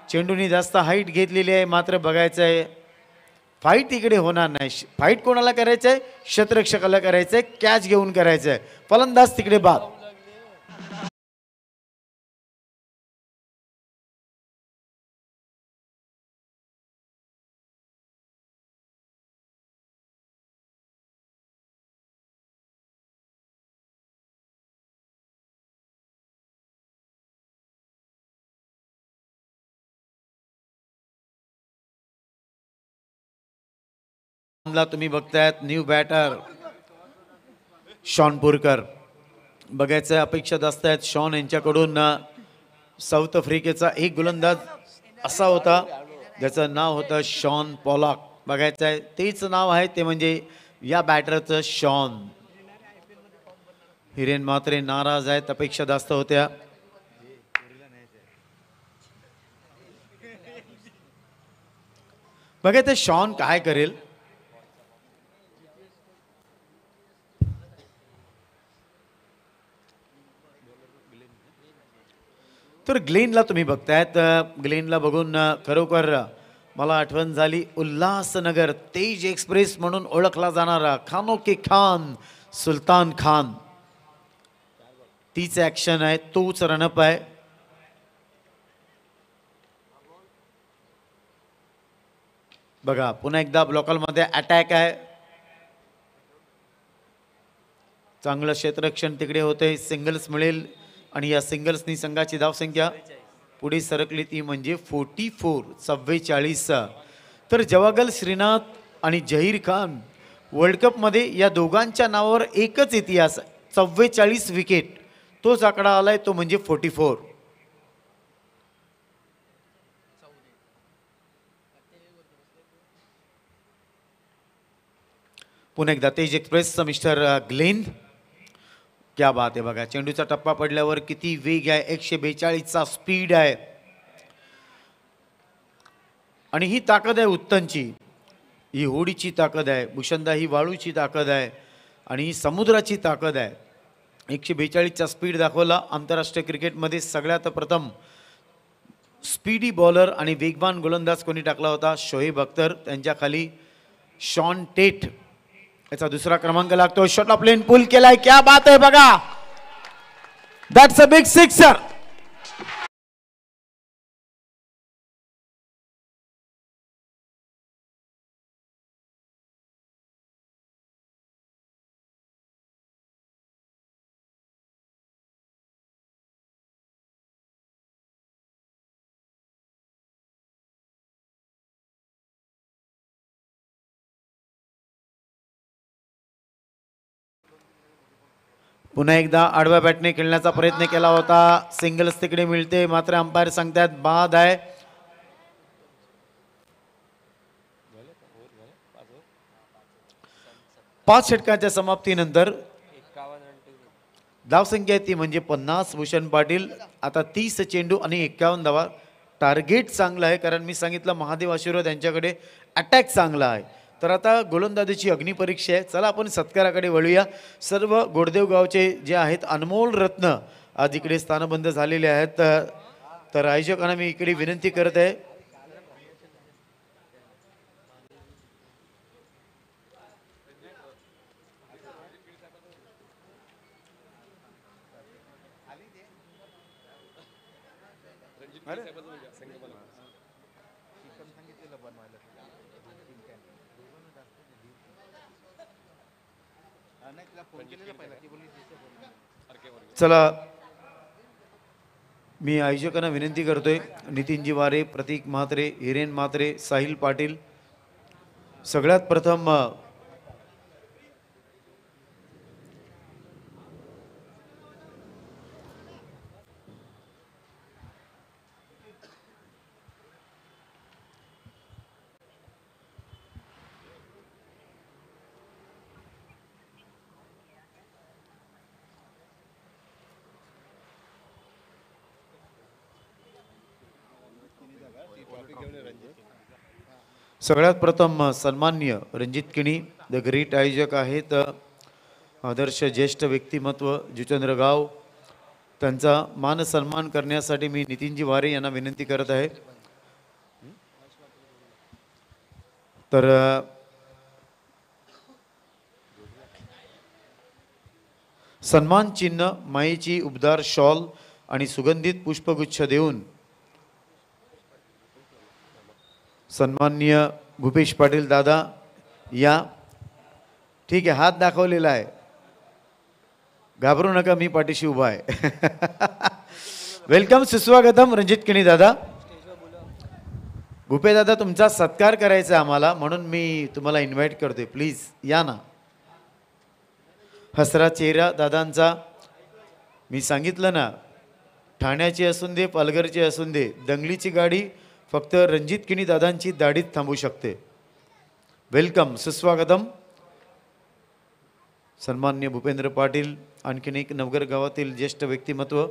चेंडूनी जास्त हाईट घेतलेली आहे. मात्र बघायचं आहे फाईट इकडे होणार नाही. फाईट कोणाला करायचं आहे, क्षेत्ररक्षकाला करायचं आहे, कॅच घेऊन करायचं आहे. फलंदाज तिकडे बाद. तुम्ही बघतायत न्यू बॅटर शॉन पुरकर. बघायचं अपेक्षा जास्त आहेत शॉन यांच्याकडून. साऊथ आफ्रिकेचा एक गोलंदाज असा होता ज्याचं नाव होतं शॉन पॉलॉक. बघायचं आहे तेच नाव आहे ते म्हणजे या बॅटरचं शॉन. हिरेन मात्रे नाराज आहेत, अपेक्षा जास्त होत्या. बघायचं शॉन काय करेल. तर ग्लेनला तुम्ही बघतायत. ग्लेनला बघून खरोखर मला आठवण झाली उल्हासनगर तेज एक्सप्रेस म्हणून ओळखला जाणारा खानो के खान सुलतान खान. तीच ॲक्शन आहे, तोच रनअप आहे. बघा पुन्हा एकदा ब्लॉकलमध्ये अटॅक आहे. चांगलं क्षेत्ररक्षण तिकडे होते. सिंगल्स मिळेल आणि या सिंगल्सनी संघाची धावसंख्या पुढे सरकली ती म्हणजे 44 तर जवागल श्रीनाथ आणि जहीर खान वर्ल्ड कपमध्ये या दोघांच्या नावावर एकच इतिहास 44 विकेट. तोच आकडा आलाय तो म्हणजे 44. पुन्हा एकदा तेज एक्सप्रेसचा मिस्टर ग्लेन, क्या बात आहे. बघा चेंडूचा टप्पा पडल्यावर किती वेग आहे, 142चा स्पीड आहे. आणि ही ताकद आहे उत्तनची, ही होडीची ताकद आहे. भूषणदा ही वाळूची ताकद आहे आणि ही समुद्राची ताकद आहे. 142चा स्पीड दाखवला. आंतरराष्ट्रीय क्रिकेटमध्ये सगळ्यात प्रथम स्पीडी बॉलर आणि वेगवान गोलंदाज कोणी टाकला होता? शोएब अख्तर. त्यांच्या खाली शॉन टेट याचा दुसरा क्रमांक लागतो. शॉट ऑफ लेन पुल केलाय, क्या बात आहे. बघा दॅट्स अ बिग सिक्सर. पुन्हा एकदा आडव्या बॅटने खेळण्याचा प्रयत्न केला होता. सिंगल्स तिकडे मिळते, मात्र अंपायर सांगतात बाद आहे. पाच षटकांच्या समाप्तीनंतर धावसंख्या ती म्हणजे 50. भूषण पाटील आता 30 चेंडू आणि 51 धावा. टार्गेट चांगलं आहे, कारण मी सांगितलं महादेव आशीर्वाद यांच्याकडे अटॅक चांगला आहे. तर आता गोलंदाजीची अग्निपरीक्षा आहे. चला आपण सत्काराकडे वळूया. सर्व गोडदेव गावचे जे आहेत अनमोल रत्न आज इकडे स्थानबंद झालेले आहेत. तर आयोजकांना मी इकडे विनंती करत आहे, चला मी आयोजकांना विनंती करतोय, नितीनजी वारे, प्रतीक म्हात्रे, हिरेन म्हात्रे, साहिल पाटील, सगळ्यात प्रथम सन्माननीय रणजित किणी द ग्रेट आयोजक आहेत. आदर्श ज्येष्ठ व्यक्तिमत्व जुचंद्र गाव, त्यांचा मान सन्मान करण्यासाठी मी नितीनजी वारे यांना विनंती करत आहे. तर सन्मान चिन्ह, मायेची उबदार शॉल आणि सुगंधित पुष्पगुच्छ देऊन सन्माननीय भूपेश पाटील दादा या. ठीक आहे, हात दाखवलेला आहे, घाबरू नका, मी पाठीशी उभा आहे. वेलकम, सुस्वागतम रणजित किणी दादा. भूपे दादा तुमचा सत्कार करायचा आम्हाला, म्हणून मी तुम्हाला इन्व्हाइट करतोय, प्लीज या ना. हसरा चेहरा दादांचा. मी सांगितलं ना, ठाण्याची असून दे, पालघरची असून दे, दंगलीची गाडी फक्त रणजित किणी दादांची दाढीत थांबू शकते. वेलकम, सुस्वागतम. सन्माननीय भूपेंद्र पाटील, आणखीन एक नवगर गावातील ज्येष्ठ व्यक्तिमत्व.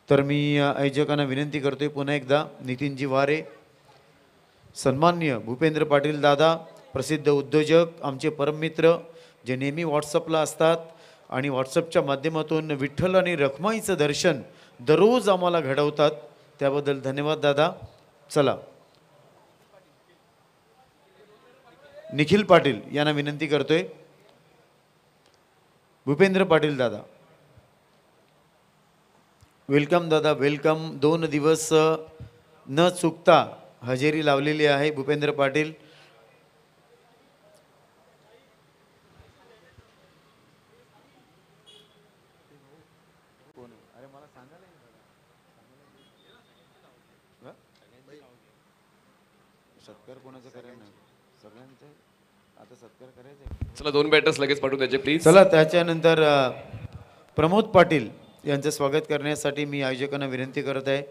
तर मी आयोजकांना विनंती करतोय पुन्हा एकदा, नितीनजी वारे, सन्माननीय भूपेंद्र पाटील दादा, प्रसिद्ध उद्योजक, आमचे परममित्र जे नेहमी व्हॉट्सअपला असतात आणि व्हॉट्सअपच्या माध्यमातून विठ्ठल आणि रखमाईचं दर्शन दररोज आम्हाला घडवतात, त्याबद्दल धन्यवाद दादा. चला निखिल पाटील यांना विनंती करतोय. भूपेंद्र पाटील दादा, वेलकम दादा, वेलकम. 2 दिवस न चुकता हजेरी लावलेली आहे भूपेंद्र पाटील. सत्कार कोणाचा करायला सगळ्यांचे आता सत्कार करायचा. चला 2 बॅटर्स लगेच पाठवून द्यायचे प्लीज. चला त्याच्यानंतर प्रमोद पाटील यांचं स्वागत करण्यासाठी मी आयोजकांना विनंती करत आहे.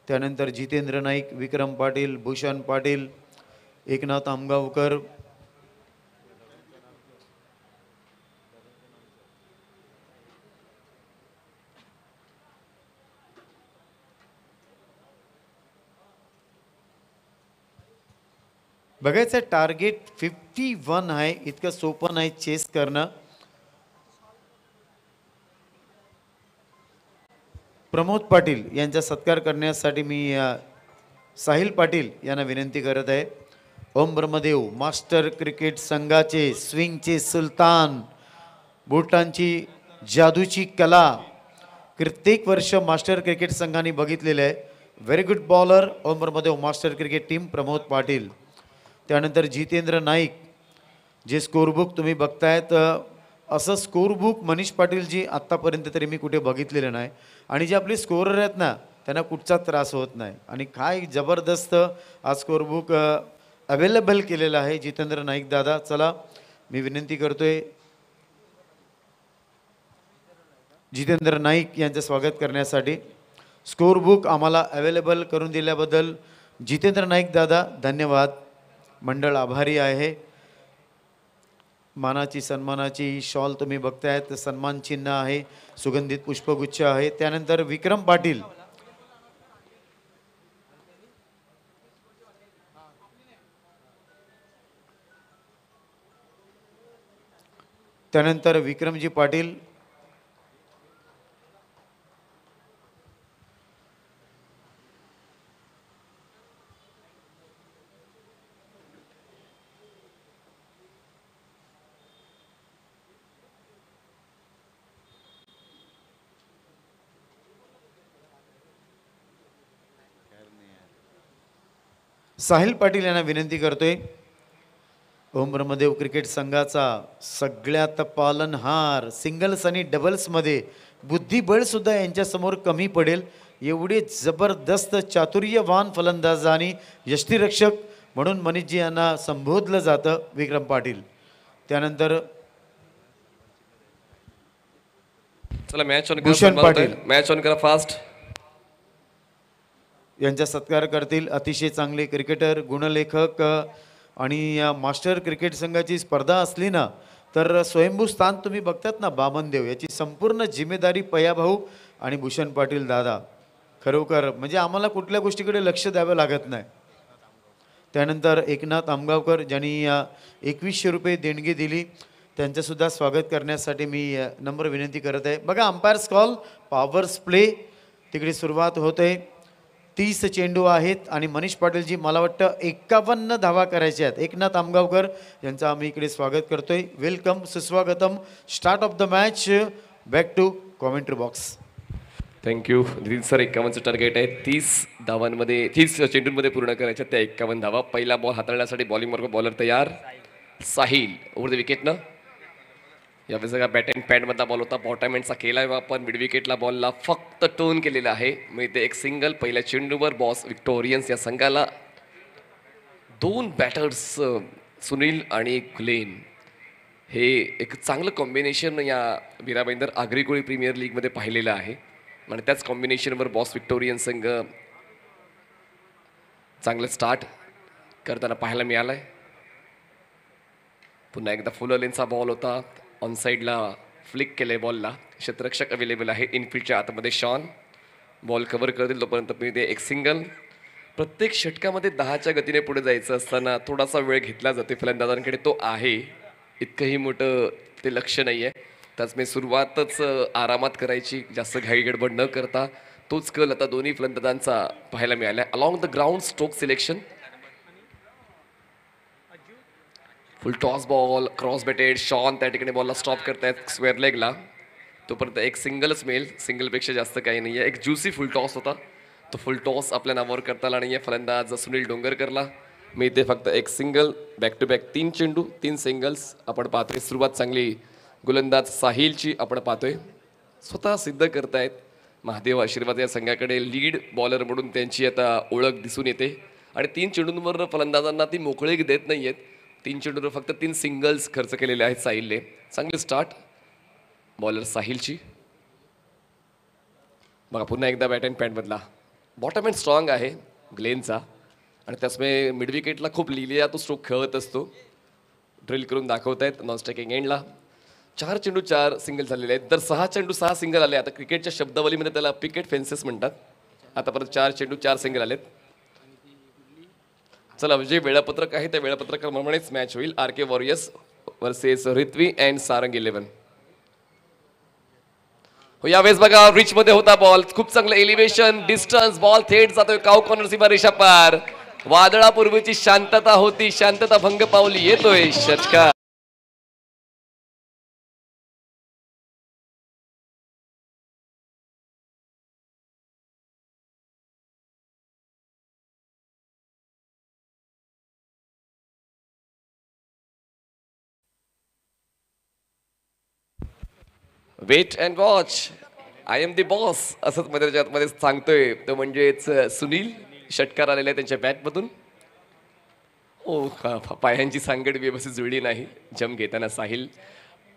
त्यानंतर जितेंद्र नाईक, विक्रम पाटील, भूषण पाटील, एकनाथ आमगावकर, बघायचं टार्गेट 51 आहे. इतकं सोपं नाही चेस करणं. प्रमोद पाटील यांचा सत्कार करण्यासाठी मी साहिल पाटील यांना विनंती करत आहे. ओम ब्रह्मदेव मास्टर क्रिकेट संघाचे स्विंगचे सुलतान, बोटांची जादूची कला, प्रत्येक वर्ष मास्टर क्रिकेट संघाने बघितलेले आहे. Very good bowler Om Brahmadev master cricket team Pramod Patil. त्यानंतर जितेंद्र नाईक, जे स्कोरबुक तुम्ही बघतायत, असं स्कोरबुक मनीष पाटीलजी आत्तापर्यंत तरी मी कुठे बघितलेलं नाही. आणि जे आपले स्कोरर आहेत ना, त्यांना कुठचा त्रास होत नाही. आणि काय जबरदस्त आज स्कोरबुक अवेलेबल केलेलं आहे जितेंद्र नाईक दादा. चला मी विनंती करतोय जितेंद्र नाईक यांचं स्वागत करण्यासाठी. स्कोरबुक आम्हाला अवेलेबल करून दिल्याबद्दल जितेंद्र नाईक दादा धन्यवाद. मंडळ आभारी आहे. मानाची सन्मानाची शॉल तुम्ही बघतायत, सन्मान चिन्ह आहे, सुगंधित पुष्पगुच्छ आहे. त्यानंतर विक्रम पाटील, त्यानंतर विक्रमजी पाटील, साहिल पाटील यांना विनंती करतोय. ओम ब्रह्मदेव क्रिकेट संघाचा सगळ्यात पालनहार, सिंगल्स आणि डबल्समध्ये बुद्धिबळ सुद्धा यांच्यासमोर कमी पडेल एवढे जबरदस्त चातुर्यवान फलंदाज आणि यष्टीरक्षक म्हणून मनीषजी यांना संबोधलं जातं विक्रम पाटील. त्यानंतर चला मॅच ऑन भूषण करा, पाटील मॅच ऑन करा फास्ट. यांचा सत्कार करतील अतिशय चांगले क्रिकेटर, गुणलेखक. आणि या मास्टर क्रिकेट संघाची स्पर्धा असली ना तर स्वयंभू स्थान तुम्ही बघतात ना बामनदेव, याची संपूर्ण जिम्मेदारी पयाभाऊ आणि भूषण पाटील दादा. खरोखर म्हणजे आम्हाला कुठल्या गोष्टीकडे लक्ष द्यावं लागत नाही. त्यानंतर एकनाथ आमगावकर ज्यांनी 2100 रुपये देणगी दिली, त्यांचंसुद्धा स्वागत करण्यासाठी मी नम्र विनंती करत आहे. बघा अंपायर्स कॉल, पॉवर्स प्ले तिकडे सुरुवात होते. 30 चेंडू आहेत आणि मनीष पाटीलजी मला वाटतं 51 धावा करायच्या आहेत. एकनाथ आमगावकर यांचं आम्ही इकडे स्वागत करतोय. वेलकम, सुस्वागतम. Start of the match. Back to commentary box. Thank you Nitin sir. 51चं टार्गेट आहे. 30 धावांमध्ये 30 चेंडूंमध्ये पूर्ण करायच्या त्या 51 धावा. पहिला बॉल हाताळण्यासाठी बॉलिंग मार्ग बॉलर तयार. साहिल ओव्हर द विकेटनं. यावेळेस सगळा बॅट अँड पॅडमधला बॉल होता. बॉटम एंडचा केला आहे वापर. मिड विकेटला बॉलला फक्त टोन केलेला आहे. मिळते एक सिंगल. पहिल्या चेंडूवर बॉस विक्टोरियन्स या संघाला 2 बॅटर्स सुनील आणि गुलेन, हे एक चांगलं कॉम्बिनेशन या वीराबैंदर आग्रीकोळी प्रीमियर लीगमध्ये पाहिलेलं आहे. आणि त्याच कॉम्बिनेशनवर बॉस विक्टोरियन संघ चांगलं स्टार्ट करताना पाहायला मिळालं आहे. पुन्हा एकदा फुल लेनचा बॉल होता. ऑन साईडला फ्लिक केले बॉलला. क्षेत्ररक्षक अवेलेबल आहे. इनफिल्डच्या आतमध्ये शॉन बॉल कव्हर करतील तोपर्यंत मिळते एक सिंगल. प्रत्येक षटकामध्ये 10च्या गतीने पुढे जायचं असताना थोडासा वेळ घेतला जाते फलंदाजांकडे. तो आहे, इतकंही मोठं ते लक्ष नाही आहे. त्याच मी सुरुवातच आरामात करायची, जास्त घाई गडबड न करता. तोच कल आता दोन्ही फलंदाजांचा पाहायला मिळाला. Along the ground stroke selection full toss ball cross batted shot त्या ठिकाणी बॉलला स्टॉप करतायत स्क्वेअर लेगला. तोपर्यंत एक सिंगलच मिळेल, सिंगलपेक्षा जास्त काही नाही आहे. एक ज्युसी फुल टॉस होता, तो फुल टॉस आपल्या नावावर करता आला नाही आहे. फलंदाज सुनील डोंगरकरला मिळते फक्त एक सिंगल. बॅक टू बॅक 3 चेंडू 3 सिंगल्स आपण पाहतोय. सुरुवात चांगली गोलंदाज साहिलची आपण पाहतोय, स्वतः सिद्ध करतायत. महादेव आशीर्वाद या संघाकडे लीड बॉलर म्हणून त्यांची आता ओळख दिसून येते आणि 3 चेंडूंवर फलंदाजांना ती मोकळीक देत नाही आहेत. 3 चेंडूंवर फक्त 3 सिंगल्स खर्च केलेले आहेत साहिलने. चांगली स्टार्ट बॉलर साहिलची. बघा पुन्हा एकदा बॅट अँड पॅड बदला. बॉटम अँड स्ट्रॉंग आहे ग्लेनचा आणि त्याचमुळे मिड विकेटला खूप लिहिलेला तो स्ट्रोक खेळत असतो. ड्रिल करून दाखवत आहेत नॉन स्ट्रायकिंग एंडला. 4 चेंडू 4 सिंगल झालेले आहेत. तर 6 चेंडू 6 सिंगल आले. आता क्रिकेटच्या शब्दावलीमध्ये त्याला पिकेट फेन्सेस म्हणतात. आता परत 4 चेंडू 4 सिंगल आलेत. चला जे वेळापत्रक आहे त्या वेळापत्रकाप्रमाणेच मॅच होईल. R K warriors versus Rithvi and Sarang 11. हो यावेळेस बघा रिच मध्ये होता बॉल, खूप चांगलं एलिव्हेशन डिस्टन्स, बॉल थेट जातोय काऊ कॉर्नर सीमा रेषा पार. वादळापूर्वीची शांतता होती, शांतता भंग पावली. येतोय षटकार. Wait and watch, I am the boss असंच मध्ये सांगतोय तो म्हणजेच सुनील. षटकार आलेला आहे त्यांच्या बॅटमधून. पायांची सांगड व्यवस्थित जुळली नाही. जम घेताना साहिल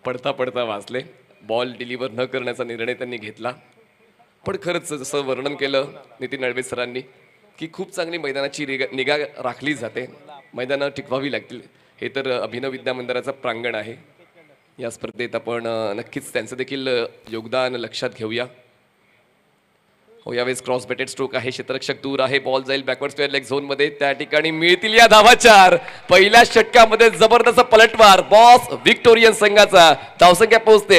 पडता पडता वाचले. बॉल डिलिव्हर न करण्याचा निर्णय त्यांनी घेतला. पण खरंच जसं वर्णन केलं नितीन अडवे सरांनी की खूप चांगली मैदानाची निगा राखली जाते, मैदानं टिकवावी लागतील. हे तर अभिनव विद्या मंदिराचं प्रांगण आहे. या स्पर्धेत आपण नक्कीच त्यांचं देखील योगदान लक्षात घेऊया. हो यावेळेस क्रॉस बेटेड स्ट्रोक आहे, क्षेत्ररक्षक दूर आहे, बॉल जाईल बॅकवर्ड स्क्वेअर लेग झोन मध्ये. त्या ठिकाणी मिळतील या धावा 4. पहिल्या षटकामध्ये जबरदस्त पलटवार बॉस व्हिक्टोरियन संघाचा. धावसंख्या पोहोचते.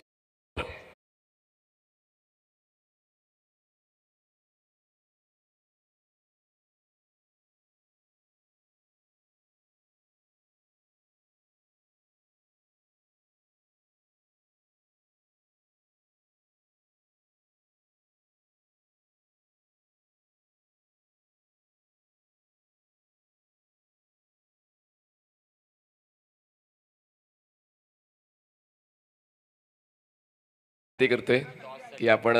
ते करतोय की आपण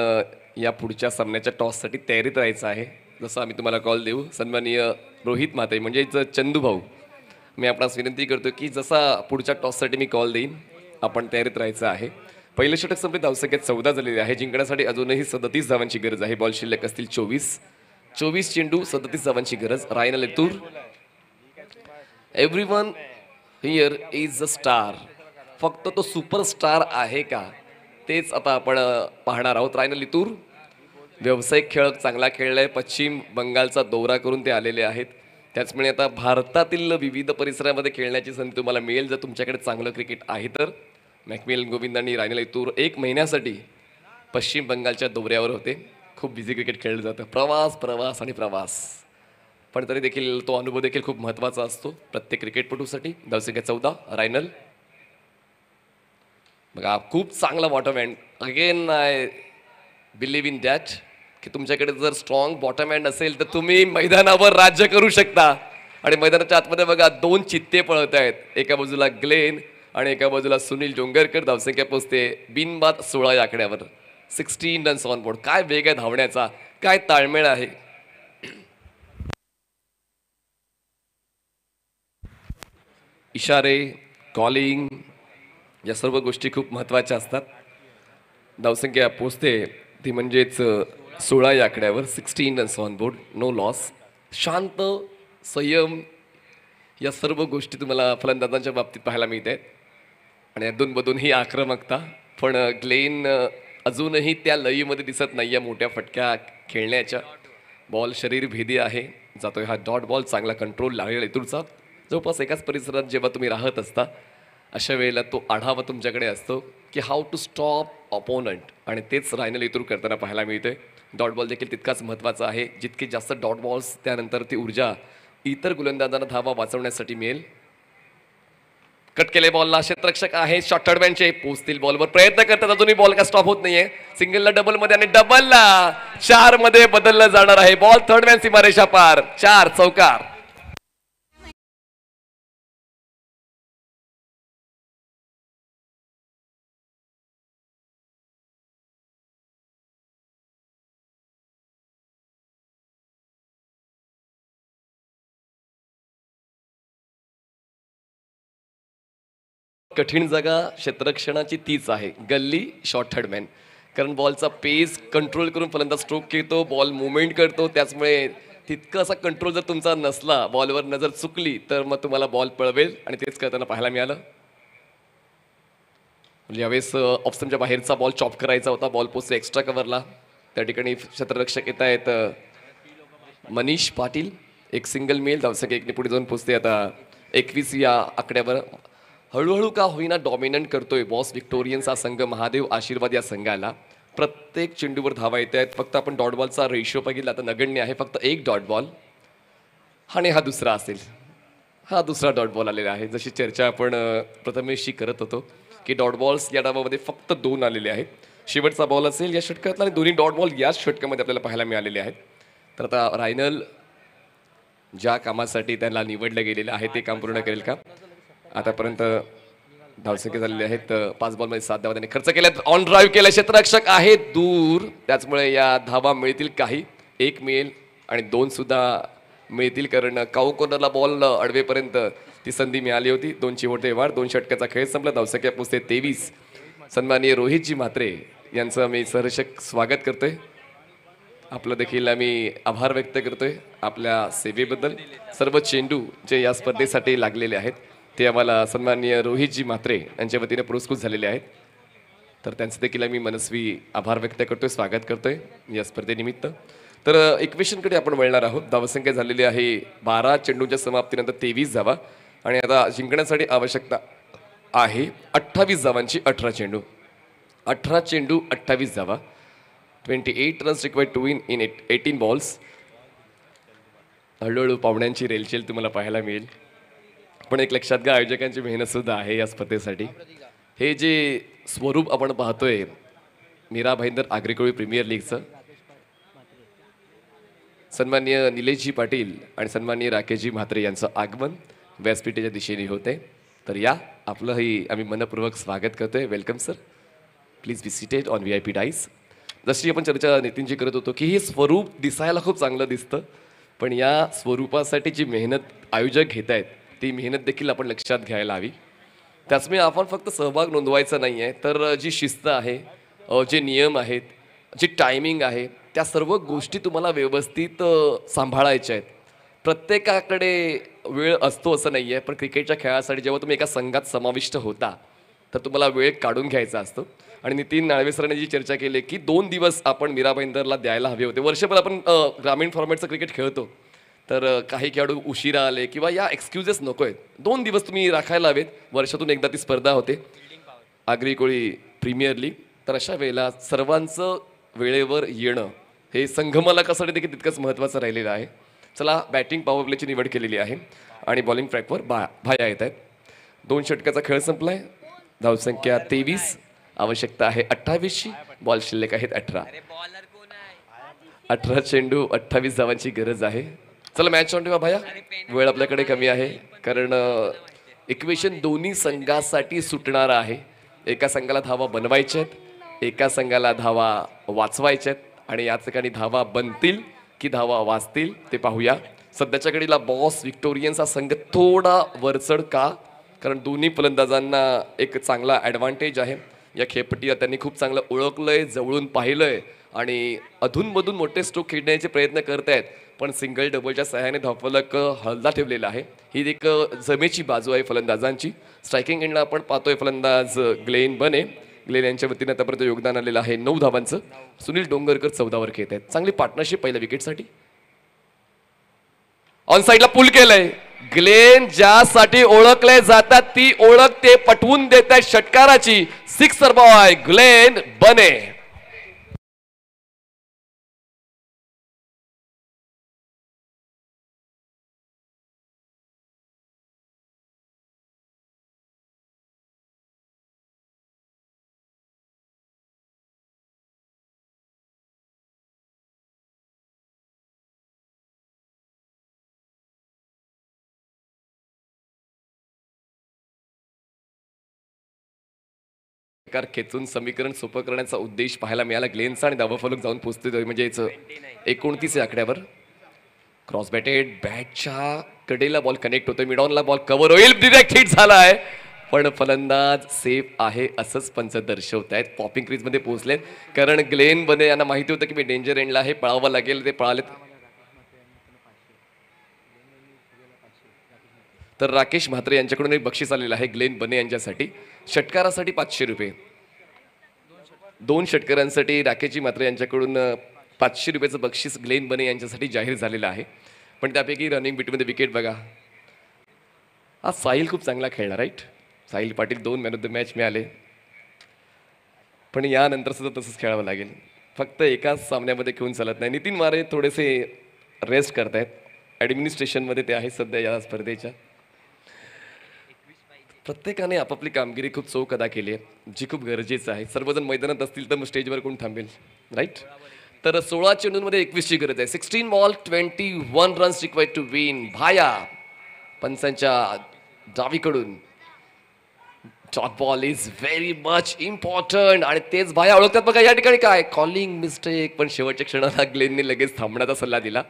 या पुढच्या सामन्याच्या टॉससाठी तयारीत राहायचं आहे. जसं आम्ही तुम्हाला कॉल देऊ सन्माननीय रोहित माते म्हणजेच चंदू भाऊ, मी आपणास विनंती करतो की जसा पुढच्या टॉससाठी मी कॉल देईन आपण तयारीत राहायचं आहे. पहिलं षटक संपले, धावसंख्या 14 झालेली आहे. जिंकण्यासाठी अजूनही 37 धावांची गरज आहे. बॉल शिल्लक असतील 24 चेंडू 37 धावांची गरज. रायना लेतूर, everyone here is a star. फक्त तो सुपरस्टार आहे का तेच आता आपण पाहणार आहोत. रायना लितूर व्यावसायिक खेळ चांगला खेळलाय. पश्चिम बंगालचा दौरा करून ते आलेले आहेत. त्याचमुळे आता भारतातील विविध परिसरामध्ये खेळण्याची संधी तुम्हाला मिळेल जर तुमच्याकडे चांगलं क्रिकेट आहे तर. मॅकमिलन गोविंद आणि रायना लितूर 1 महिन्यासाठी पश्चिम बंगालच्या दौऱ्यावर होते. खूप बिझी क्रिकेट खेळलं जातं, प्रवास प्रवास आणि प्रवास, पण तरी देखील तो अनुभव देखील खूप महत्त्वाचा असतो प्रत्येक क्रिकेटपटूसाठी. धावसंख्या 14. रायनल बघा खूप चांगला bottom hand. Again I believe in that की तुमच्याकडे जर स्ट्रॉंग बॉटम हँड असेल तर तुम्ही मैदानावर राज्य करू शकता. आणि मैदानाच्या आतमध्ये बघा 2 चित्ते पळत आहेत. एका बाजूला ग्लेन आणि एका बाजूला सुनील डोंगरकर. धावसंख्या पोचते बिनबाद 16 या आकड्यावर. 16 रन्स ऑन बोर्ड. काय वेग आहे धावण्याचा, काय ताळमेळ आहे. इशारे कॉलिंग या सर्व गोष्टी खूप महत्त्वाच्या असतात. धावसंख्या पोचते ती म्हणजेच 16 या आकड्यावर. 16 runs on board, no loss. शांत संयम या सर्व गोष्टी तुम्हाला फलंदाजांच्या बाबतीत पाहायला मिळत आहेत. आणि अधूनमधून ही आक्रमकता. पण ग्लेन अजूनही त्या लयीमध्ये दिसत नाही आहे मोठ्या फटक्या खेळण्याच्या. बॉल शरीरभेदी आहे, जातोय हा डॉट बॉल. चांगला कंट्रोल लागलेला इथूरचा. जवळपास एकाच परिसरात जेव्हा तुम्ही राहत असता अशा वेळेला तो आढावा तुमच्याकडे असतो की हाऊ टू स्टॉप ऑपोनंट, आणि तेच रायना लेतूर करताना पाहायला मिळते. डॉट बॉल देखील तितकाच महत्त्वाचा आहे. जितके जास्त डॉट बॉल्स त्यानंतर ती ऊर्जा इतर गोलंदाजांना धावा वाचवण्यासाठी मिळेल. कट केले बॉलला, क्षेत्ररक्षक आहे शॉर्ट थर्डमॅनचे, पोचतील बॉलवर प्रयत्न करतात, अजूनही बॉल का स्टॉप होत नाहीये. सिंगलला डबल मध्ये आणि डबलला 4 मध्ये बदललं जाणार आहे. बॉल थर्डमॅन सीमारेषा पार, 4 चौकार. कठीण जागा क्षेत्ररक्षणाची तीच आहे, गल्ली शॉर्ट थर्डमॅन. कारण बॉलचा पेस कंट्रोल करून फलंदाज स्ट्रोक घेतो, बॉल मुवमेंट करतो, त्याचमुळे तितकं असा कंट्रोल जर तुमचा नसला, बॉलवर नजर चुकली तर मग तुम्हाला बॉल पळवेल आणि तेच करताना पाहायला मिळालं. म्हणजे यावेळेस ऑप्शनच्या बाहेरचा बॉल चॉप करायचा होता, बॉल पोचले एक्स्ट्रा कव्हरला. त्या ठिकाणी क्षेत्ररक्षक येत आहेत मनीष पाटील, एक सिंगल मेल, धावसंख्या एकने पुढे जाऊन पोचते आता 21 या आकड्यावर. हळूहळू का होईना डॉमिनंट करतोय बॉस व्हिक्टोरियन्स संघ. महादेव आशीर्वाद या संघाला प्रत्येक चेंडूवर धावा येत आहेत. फक्त आपण डॉट बॉलचा रेशो बघितला तर नगण्य आहे, फक्त एक डॉट बॉल आणि हा दुसरा असेल, हा दुसरा डॉट बॉल आलेला आहे. जशी चर्चा आपण प्रथमेशशी करत होतो की डॉट बॉल्स या डावामध्ये फक्त 2 आलेले आहेत. शेवटचा बॉल असेल या षटकातला आणि दोन्ही डॉट बॉल याच षटकामध्ये आपल्याला पाहायला मिळालेले आहेत. तर आता रायनल ज्या कामासाठी त्यांना निवडलं गेलेलं आहे ते काम पूर्ण करेल का? आतापर्यंत धावसंख्या झालेली आहेत 5 बॉलमध्ये 7 धावा त्यांनी खर्च केल्यात. ऑन ड्राईव्ह केलं, क्षेत्ररक्षक आहे दूर, त्याचमुळे या धावा मिळतील काही, 1 मिळेल आणि 2 सुद्धा मिळतील. कारण काऊ कॉर्नरला बॉल अडवेपर्यंत ती संधी मिळाली होती. 2 चिवटे वाढ, 2 षटकाचा खेळ संपला. धावसंख्या पोचते 23. सन्माननीय रोहितजी म्हात्रे यांचं मी सहर्ष स्वागत करतोय. आपलं देखील आम्ही आभार व्यक्त करतोय आपल्या सेवेबद्दल. सर्व चेंडू जे या स्पर्धेसाठी लागलेले आहेत ते आम्हाला सन्माननीय रोहितजी म्हात्रे यांच्या वतीने पुरस्कृत झालेले आहेत. तर त्यांचं देखील आम्ही मनस्वी आभार व्यक्त करतोय, स्वागत करतोय या स्पर्धेनिमित्त. तर इक्वेशनकडे आपण वळणार आहोत. धावसंख्या झालेली आहे 12 चेंडूंच्या समाप्तीनंतर 23 धावा आणि आता जिंकण्यासाठी आवश्यकता आहे 28 धावांची. 18 चेंडू 28 धावा, 28 runs required to win in 18 balls. हळूहळू पाहुण्यांची रेलचेल तुम्हाला पाहायला मिळेल. पण एक लक्षात घ्या, आयोजकांची मेहनत सुद्धा आहे या स्पर्धेसाठी. हे जे स्वरूप आपण पाहतोय मीरा भाईंदर आग्रेकोळी प्रीमियर लीगचं, सन्माननीय निलेशजी पाटील आणि सन्माननीय राकेशजी म्हात्रे यांचं आगमन व्यासपीठेच्या दिशेने होते. तर या आपलंही आम्ही मनपूर्वक स्वागत करतोय. Welcome sir, please be seated on VIP dice. जशी आपण चर्चा नितीनजी करत होतो की हे स्वरूप दिसायला खूप चांगलं दिसतं, पण या स्वरूपासाठी जी मेहनत आयोजक घेत आहेत ती मेहनत देखील आपण लक्षात घ्यायला हवी. त्याचमुळे आपण फक्त सहभाग नोंदवायचा नाही आहे, तर जी शिस्त आहे, जे नियम आहेत, जी टायमिंग आहे, त्या सर्व गोष्टी तुम्हाला व्यवस्थित सांभाळायच्या आहेत. प्रत्येकाकडे वेळ असतो असं नाही आहे, पण क्रिकेटच्या खेळासाठी जेव्हा तुम्ही एका संघात समाविष्ट होता तर तुम्हाला वेळ काढून घ्यायचा असतो. आणि नितीन नाळवे सरांनी जी चर्चा केली की 2 दिवस आपण मीरा भाईंदरला द्यायला हवे होते. वर्षभर आपण ग्रामीण फॉर्मॅटचं क्रिकेट खेळतो, तर काही खेळाडू उशिरा आले किंवा या एक्सक्युजेस नको आहेत. 2 दिवस तुम्ही राखायला हवेत. वर्षातून एकदा ती स्पर्धा होते आगरी कोळी प्रीमियर लीग. तर अशा वेळेला सर्वांचं वेळेवर येणं हे संघमालकासाठी देखील तितकंच महत्त्वाचं राहिलेलं आहे. चला, बॅटिंग पॉवर प्लेची निवड केलेली आहे आणि बॉलिंग ट्रॅकवर भाया येत आहेत. 2 षटकाचा खेळ संपलाय. धावसंख्या 23, आवश्यकता आहे 28ची, बॉल शिल्लक आहेत 18. 18 चेंडू 28 धावांची गरज आहे. चला मॅच ऑन ठेवा भाया, वेळ आपल्याकडे कमी आहे. कारण इक्वेशन दोन्ही संघासाठी सुटणार आहे. एका संघाला धावा बनवायच्या आहेत, एका संघाला धावा वाचवायच्या आहेत. आणि याच ठिकाणी धावा बनतील की धावा वाचतील ते पाहूया. सध्याच्या घडीला बॉस व्हिक्टोरियन्स हा संघ थोडा वरचढ का? कारण दोन्ही फलंदाजांना एक चांगला ॲडव्हान्टेज आहे. या खेळपट्टीला त्यांनी खूप चांगलं ओळखलंय, जवळून पाहिलंय आणि अधूनमधून मोठे स्ट्रोक खेळण्याचे प्रयत्न करत आहेत. पण सिंगल डबलच्या सहाय्याने धावफलक हलदा ठेवलेला आहे. ही एक जमेची बाजू आहे फलंदाजांची. स्ट्रायकिंग एंडला आपण पाहतोय फलंदाज ग्लेन बने. ग्लेन यांच्या वतीने आतापर्यंत योगदान आलेलं आहे 9 धावांचं. सुनील डोंगरकर 14वर खेळत आहेत. चांगली पार्टनरशिप पहिल्या विकेटसाठी. ऑन साईडला पुल केलंय. ग्लेन ज्यासाठी ओळखले जातात ती ओळख ते पटवून देत आहेत षटकाराची. 6 बॉय ग्लेन बने. षटकार खेचून समीकरण सोपं करण्याचा उद्देश पाहायला मिळाला ग्लेनचा आणि धावाफलक जाऊन पोहोचतोय म्हणजे 29 या आकड्यावर. क्रॉस बॅटेड बॅटच्या कडेला बॉल कनेक्ट होतोय, मिडॉनला बॉल कव्हर होईल, डिरेक्ट हिट झालाय पण फलंदाज सेफ आहे असंच पंच दर्शवत आहेत. पॉपिंग क्रीज मध्ये पोहोचलेत कारण ग्लेन बने यांना माहिती होतं की मी डेंजर एंडला आहे, पळावं लागेल, ते पळालेत. तर राकेश म्हात्रे यांच्याकडून एक बक्षीस आलेलं आहे ग्लेन बने यांच्यासाठी, षटकारासाठी 500 रुपये. 2 षटकारांसाठी राकेशजी म्हात्रे यांच्याकडून 500 रुपयाचं बक्षीस ग्लेन बने यांच्यासाठी जाहीर झालेलं आहे. पण त्यापैकी रनिंग बीटमध्ये विकेट बघा, आज साहिल खूप चांगला खेळला right. Sahil Patil 2 man of the match मिळाले, पण यानंतर सुद्धा तसंच खेळावं लागेल, फक्त एकाच सामन्यामध्ये खेळून चालत नाही. नितीन मारे थोडेसे रेस्ट करतायत, ॲडमिनिस्ट्रेशनमध्ये ते आहे सध्या या स्पर्धेच्या. प्रत्येकाने आपापली कामगिरी खूप चोख अदा केली आहे, जी खूप गरजेचं आहे. सर्वजण मैदानात असतील तर मग स्टेजवर कोण थांबेल राईट. तर 16 चेंडूंमध्ये 21ची गरज आहे. 16 ball 21 runs required to win. भाया पंचांच्या डावीकडून dot ball is very much important आणि तेच भाया ओळखतात बघा या ठिकाणी काय कॉलिंग मिस्टेक, पण शेवटच्या क्षणाला ग्लेनने लगेच थांबण्याचा सल्ला दिला.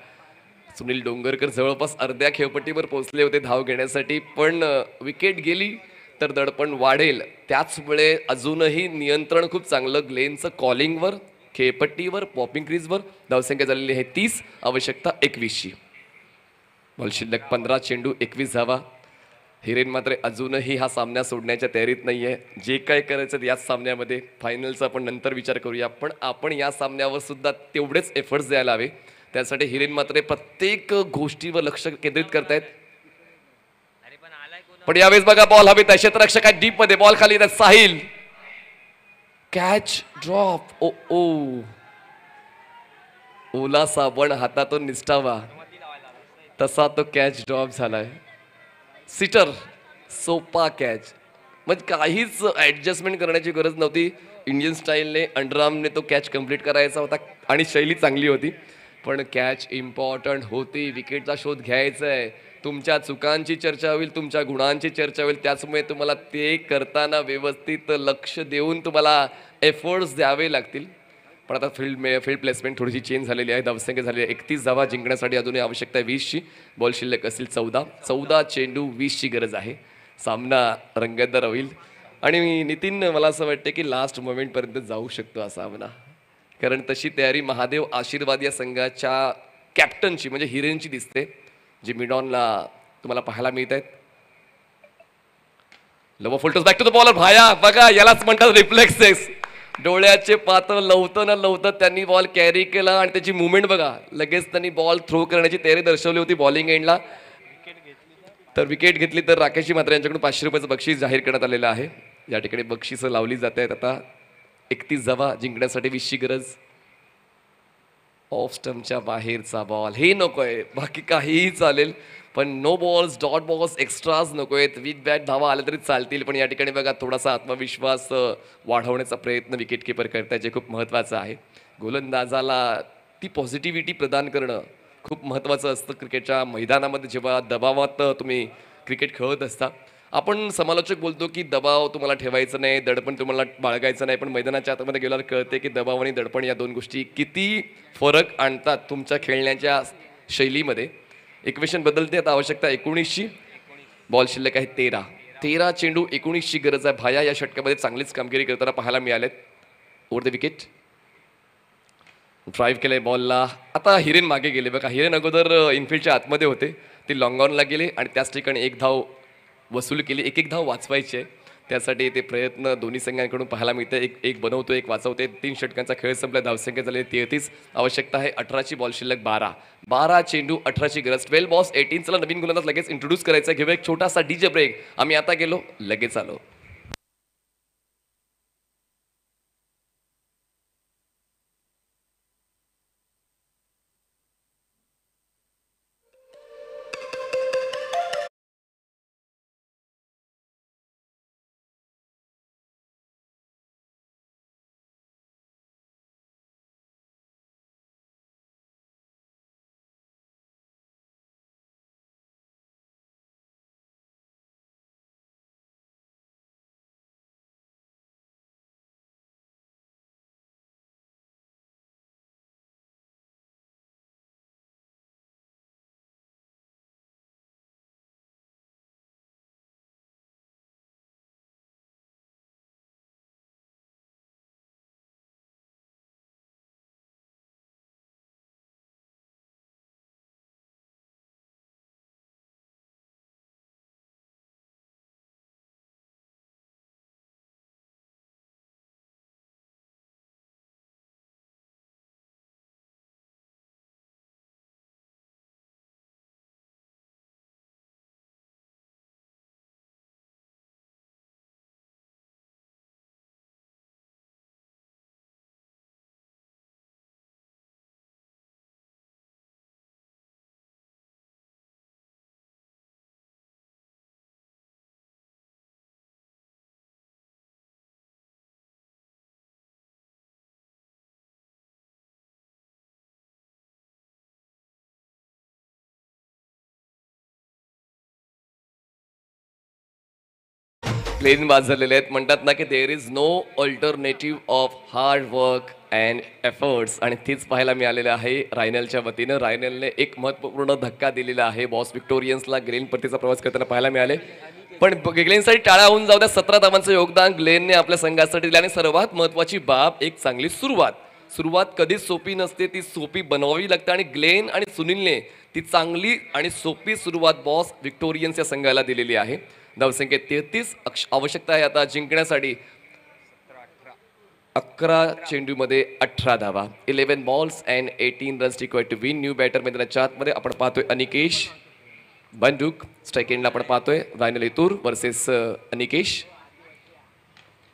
सुनील डोंगरकर जवळपास अर्ध्या खेळपट्टीवर पोहोचले होते धाव घेण्यासाठी, पण विकेट गेली तर दडपण वाढेल. त्याचमुळे अजूनही नियंत्रण खूप चांगलं ग्लेनचं कॉलिंगवर, खेळपट्टीवर, पॉपिंग क्रीजवर. धावसंख्या झालेली आहे 30, आवश्यकता 21ची. बॉल शिल्लक 15, चेंडू 21 धावा. हिरेन मात्र अजूनही हा सामना सोडण्याच्या तयारीत नाहीये. जे काय करायचं याच सामन्यामध्ये, फायनलचा आपण नंतर विचार करूया, पण आपण या सामन्यावर सुद्धा तेवढेच एफर्ट्स द्यायला हवे. त्यासाठी हिरेन मात्र प्रत्येक गोष्टीवर लक्ष केंद्रित करतायत. पण यावेळेस बघा बॉल हवेत आहे, क्षेत्ररक्षक आहे डीप मध्ये, बॉल खाली येतात. Sahil catch drop. ओ ओ ओला साबण हातातून निष्ठावा तसा तो कॅच ड्रॉप झालाय. सिटर सोपा कॅच, म्हणजे काहीच ऍडजस्टमेंट करण्याची गरज नव्हती. इंडियन स्टाईलने अंडरआर्मने तो कॅच कंप्लीट करायचा होता आणि शैली चांगली होती, पण कॅच इम्पॉर्टंट होती. विकेटचा शोध घ्यायचा आहे, तुमच्या चुकांची चर्चा होईल, तुमच्या गुणांची चर्चा होईल. त्याचमुळे तुम्हाला ते करताना व्यवस्थित लक्ष देऊन तुम्हाला एफर्ट्स द्यावे लागतील. पण आता फील्ड प्लेसमेंट थोडीशी चेंज झालेली आहे. धावसंख्या झाली आहे 31 धावा, जिंकण्यासाठी अजूनही आवश्यकता आहे 20ची. बॉल शिल्लक असेल 14 चेंडू 20ची गरज आहे. सामना रंगतदार होईल आणि नितीन मला असं वाटतं की लास्ट मोमेंटपर्यंत जाऊ शकतो हा सामना, कारण तशी तयारी महादेव आशीर्वाद या संघाच्या कॅप्टनची म्हणजे हिरेनची दिसते, जी मिडॉनला तुम्हाला पाहायला मिळत आहेत. Low full toss back to the bowler. भाया बघा यालाच म्हणतात रिफ्लेक्सेस. डोळ्याचे पातळ लवतं न लवतं त्यांनी बॉल कॅरी केला आणि त्याची मुवमेंट बघा, लगेच त्यांनी बॉल थ्रो करण्याची तयारी दर्शवली होती बॉलिंग एंडला. तर विकेट घेतली तर राकेशजी मात्र यांच्याकडून 500 रुपयाचं बक्षीस जाहीर करण्यात आलेलं आहे. या ठिकाणी बक्षिसं लावली जात आहेत. आता 31 धावा, जिंकण्यासाठी 20ची गरज. ऑफ स्टंपच्या बाहेरचा बॉल, हे नकोय, बाकी काहीही चालेल, पण no balls, dot balls, extras नकोयत. विथ बॅट धावा आल्या तरी चालतील, पण या ठिकाणी बघा थोडासा आत्मविश्वास वाढवण्याचा प्रयत्न विकेट किपर करताय, जे खूप महत्त्वाचं आहे. गोलंदाजाला ती पॉझिटिव्हिटी प्रदान करणं खूप महत्त्वाचं असतं क्रिकेटच्या मैदानामध्ये. जेव्हा दबावात तुम्ही क्रिकेट खेळत असता, आपण समालोचक बोलतो की दबाव तुम्हाला ठेवायचं नाही, दडपण तुम्हाला बाळगायचं नाही, पण मैदानाच्या आतमध्ये गेल्यावर कळते की दबाव आणि दडपण या 2 गोष्टी किती फरक आणतात तुमच्या खेळण्याच्या शैलीमध्ये. इक्वेशन बदलते. आता आवश्यकता 19ची. बॉल शिल्लक आहे 13 चेंडू 19ची गरज आहे. भाया या षटकामध्ये चांगलीच कामगिरी करताना पाहायला मिळालेत. ओव्हर द विकेट ड्राईव्ह केलंय बॉलला. आता हिरेन मागे गेले बघा, हिरेन अगोदर इनफिल्डच्या आतमध्ये होते, ते लॉंग ऑनला गेले आणि त्याच ठिकाणी 1 धाव वसूल केली. एक धाव वाचवायची आहे, त्यासाठी ते प्रयत्न दोन्ही संघांकडून पाहायला मिळतं. एक बनवतो, एक वाचवते. 3 षटकांचा खेळ संपला, धावसंख्या झाली 33, आवश्यकता आहे 18ची. बॉल शिल्लक 12 चेंडू 18ची गरज. 12 बॉल्स 18. चला नवीन गोलंदाज लगेच इंट्रोड्यूस करायचा. घेऊया एक छोटासा डीजे ब्रेक. आम्ही आता गेलो, लगेच आलो. प्लेन बाद झालेले आहेत. म्हणतात ना की there is no alternative of hard work and efforts, आणि तीच पाहायला मिळालेलं आहे रायनलच्या वतीनं. रायनलने एक महत्त्वपूर्ण धक्का दिलेला आहे बॉस विक्टोरियन्सला. ग्लेन परतीचा प्रवास करताना पाहायला मिळाले, पण ग्लेनसाठी टाळ्या होऊन जाऊ द्या. 17 धावांचं योगदान ग्लेनने आपल्या संघासाठी दिलं. आणि सर्वात महत्त्वाची बाब, एक चांगली सुरुवात कधीच सोपी नसते, ती सोपी बनवावी लागते. आणि ग्लेन आणि सुनीलने ती चांगली आणि सोपी सुरुवात बॉस विक्टोरियन्स या संघाला दिलेली आहे. धावसंख्येत 33 आवश्यकता आहे आता जिंकण्यासाठी. 11 चेंडूमध्ये 18 धावा. 11 balls and 18 runs required to win. New batter मैदानाच्या आतमध्ये आपण पाहतोय अनिकेश बंडूक. स्ट्राईक एंडला आपण पाहतोय रायनल इतूर वर्सेस अनिकेश.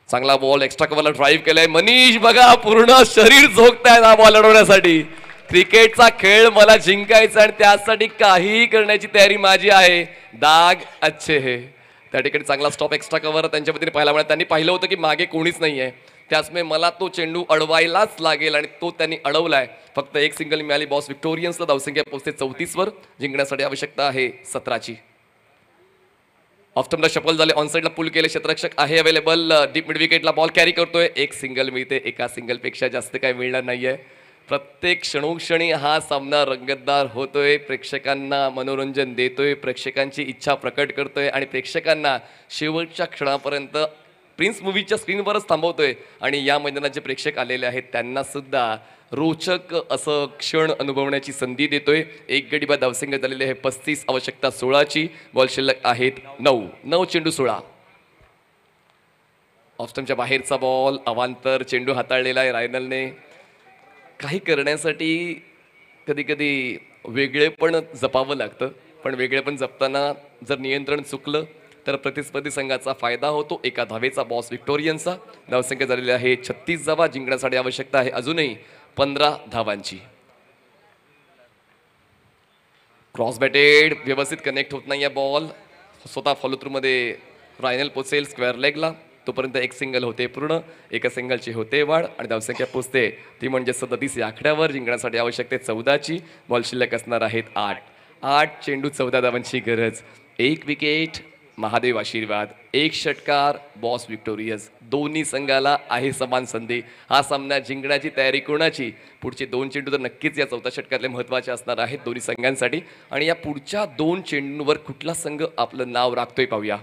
चांगला बॉल एक्स्ट्रा कव्हरला ड्राईव्ह केलाय मनीष. बघा पूर्ण शरीर झोकताय हा बॉल अडवण्यासाठी. क्रिकेटचा खेळ मला जिंकायचा आणि त्यासाठी काहीही करण्याची तयारी माझी आहे. दाग अच्छे है. त्या ठिकाणी चांगला स्टॉप एक्स्ट्रा कव्हर त्यांच्या पद्धतीने पाहायला मिळाला. त्यांनी पाहिलं होतं की मागे कोणीच नाही आहे, त्याचमुळे मला तो चेंडू अडवायलाच लागेल आणि तो त्यांनी अडवलाय. फक्त एक सिंगल मिळाली बॉस विक्टोरियन्सला. धावसंख्या पोहोचते 34 वर. जिंकण्यासाठी आवश्यकता आहे 17ची. ऑफ्टमला शफल झाले, ऑनसाईडला पुल केले, क्षेत्ररक्षक आहे अवेलेबल. डीप मिड विकेटला बॉल कॅरी करतोय. एक सिंगल मिळते. एका सिंगलपेक्षा जास्त काही मिळणार नाहीये. प्रत्येक क्षणोक्षणी हा सामना रंगतदार होतोय, प्रेक्षकांना मनोरंजन देतोय, प्रेक्षकांची इच्छा प्रकट करतोय आणि प्रेक्षकांना शेवटच्या क्षणापर्यंत प्रिन्स मूवीच्या स्क्रीनवरच थांबवतोय. आणि या मैदानाचे प्रेक्षक आलेले आहेत त्यांना सुद्धा रोचक असं क्षण अनुभवण्याची संधी देतोय. एक गडी बाद धावसंख्या झालेली आहे 35. आवश्यकता 16ची. बॉल शिल्लक आहेत 9 चेंडू 16. ऑफस्टमच्या बाहेरचा बॉल अवांतर चेंडू हाताळलेला आहे रायनलने. काही करण्यासाठी कधी कधी वेगळे पण जपावं लागतं, पण वेगळे पण जपताना जर नियंत्रण चुकलं तर प्रतिस्पर्धी संघाचा फायदा होतो. एका धावेचा बॉस विक्टोरियन्सचा. धावसंख्या झालेली आहे 36 धावा. जिंकण्यासाठी आवश्यकता आहे अजूनही 15 धावांची. क्रॉस बॅटेड व्यवस्थित कनेक्ट होत नाही आहे बॉल. स्वतः फॉलो थ्रू मध्ये रायनल पोचेल स्क्वेअर लेगला. तोपर्यंत एक सिंगल होते पूर्ण. एका सिंगलची होते वाढ आणि धावसंख्या पोचते ती म्हणजे 37 या आकड्यावर. जिंकण्यासाठी आवश्यकता 14ची. बॉल शिल्लक असणार आहेत 8 चेंडू 14 धावांची गरज. एक विकेट महादेव आशीर्वाद. एक षटकार बॉस विक्टोरियस. दोन्ही संघाला आहे समान संधी. हा सामना जिंकण्याची तयारी कोणाची? पुढचे 2 चेंडू तर नक्कीच या चौथ्या षटकातले महत्त्वाचे असणार आहेत दोन्ही संघांसाठी. आणि या पुढच्या 2 चेंडूंवर कुठला संघ आपलं नाव राखतोय पाहूया.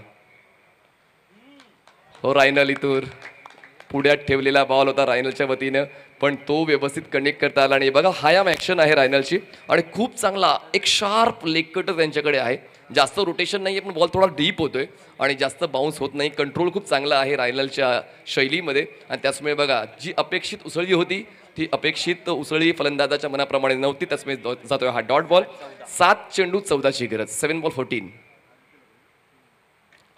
हो, रायनल इतूर. पुढ्यात ठेवलेला बॉल होता रायनलच्या वतीनं, पण तो व्यवस्थित कनेक्ट करता आला. आणि बघा हायाम ॲक्शन आहे रायनलची आणि खूप चांगला एक शार्प लेग कटर त्यांच्याकडे आहे. जास्त रोटेशन नाही आहे, पण बॉल थोडा डीप होतोय आणि जास्त बाउन्स होत नाही. कंट्रोल खूप चांगला आहे रायनलच्या शैलीमध्ये. आणि त्याचमुळे बघा जी अपेक्षित उसळी होती ती अपेक्षित उसळी फलंदाजाच्या मनाप्रमाणे नव्हती. त्याचमुळे जातोय हा डॉट बॉल. 7 चेंडू 14ची गरज. 7 बॉल 14.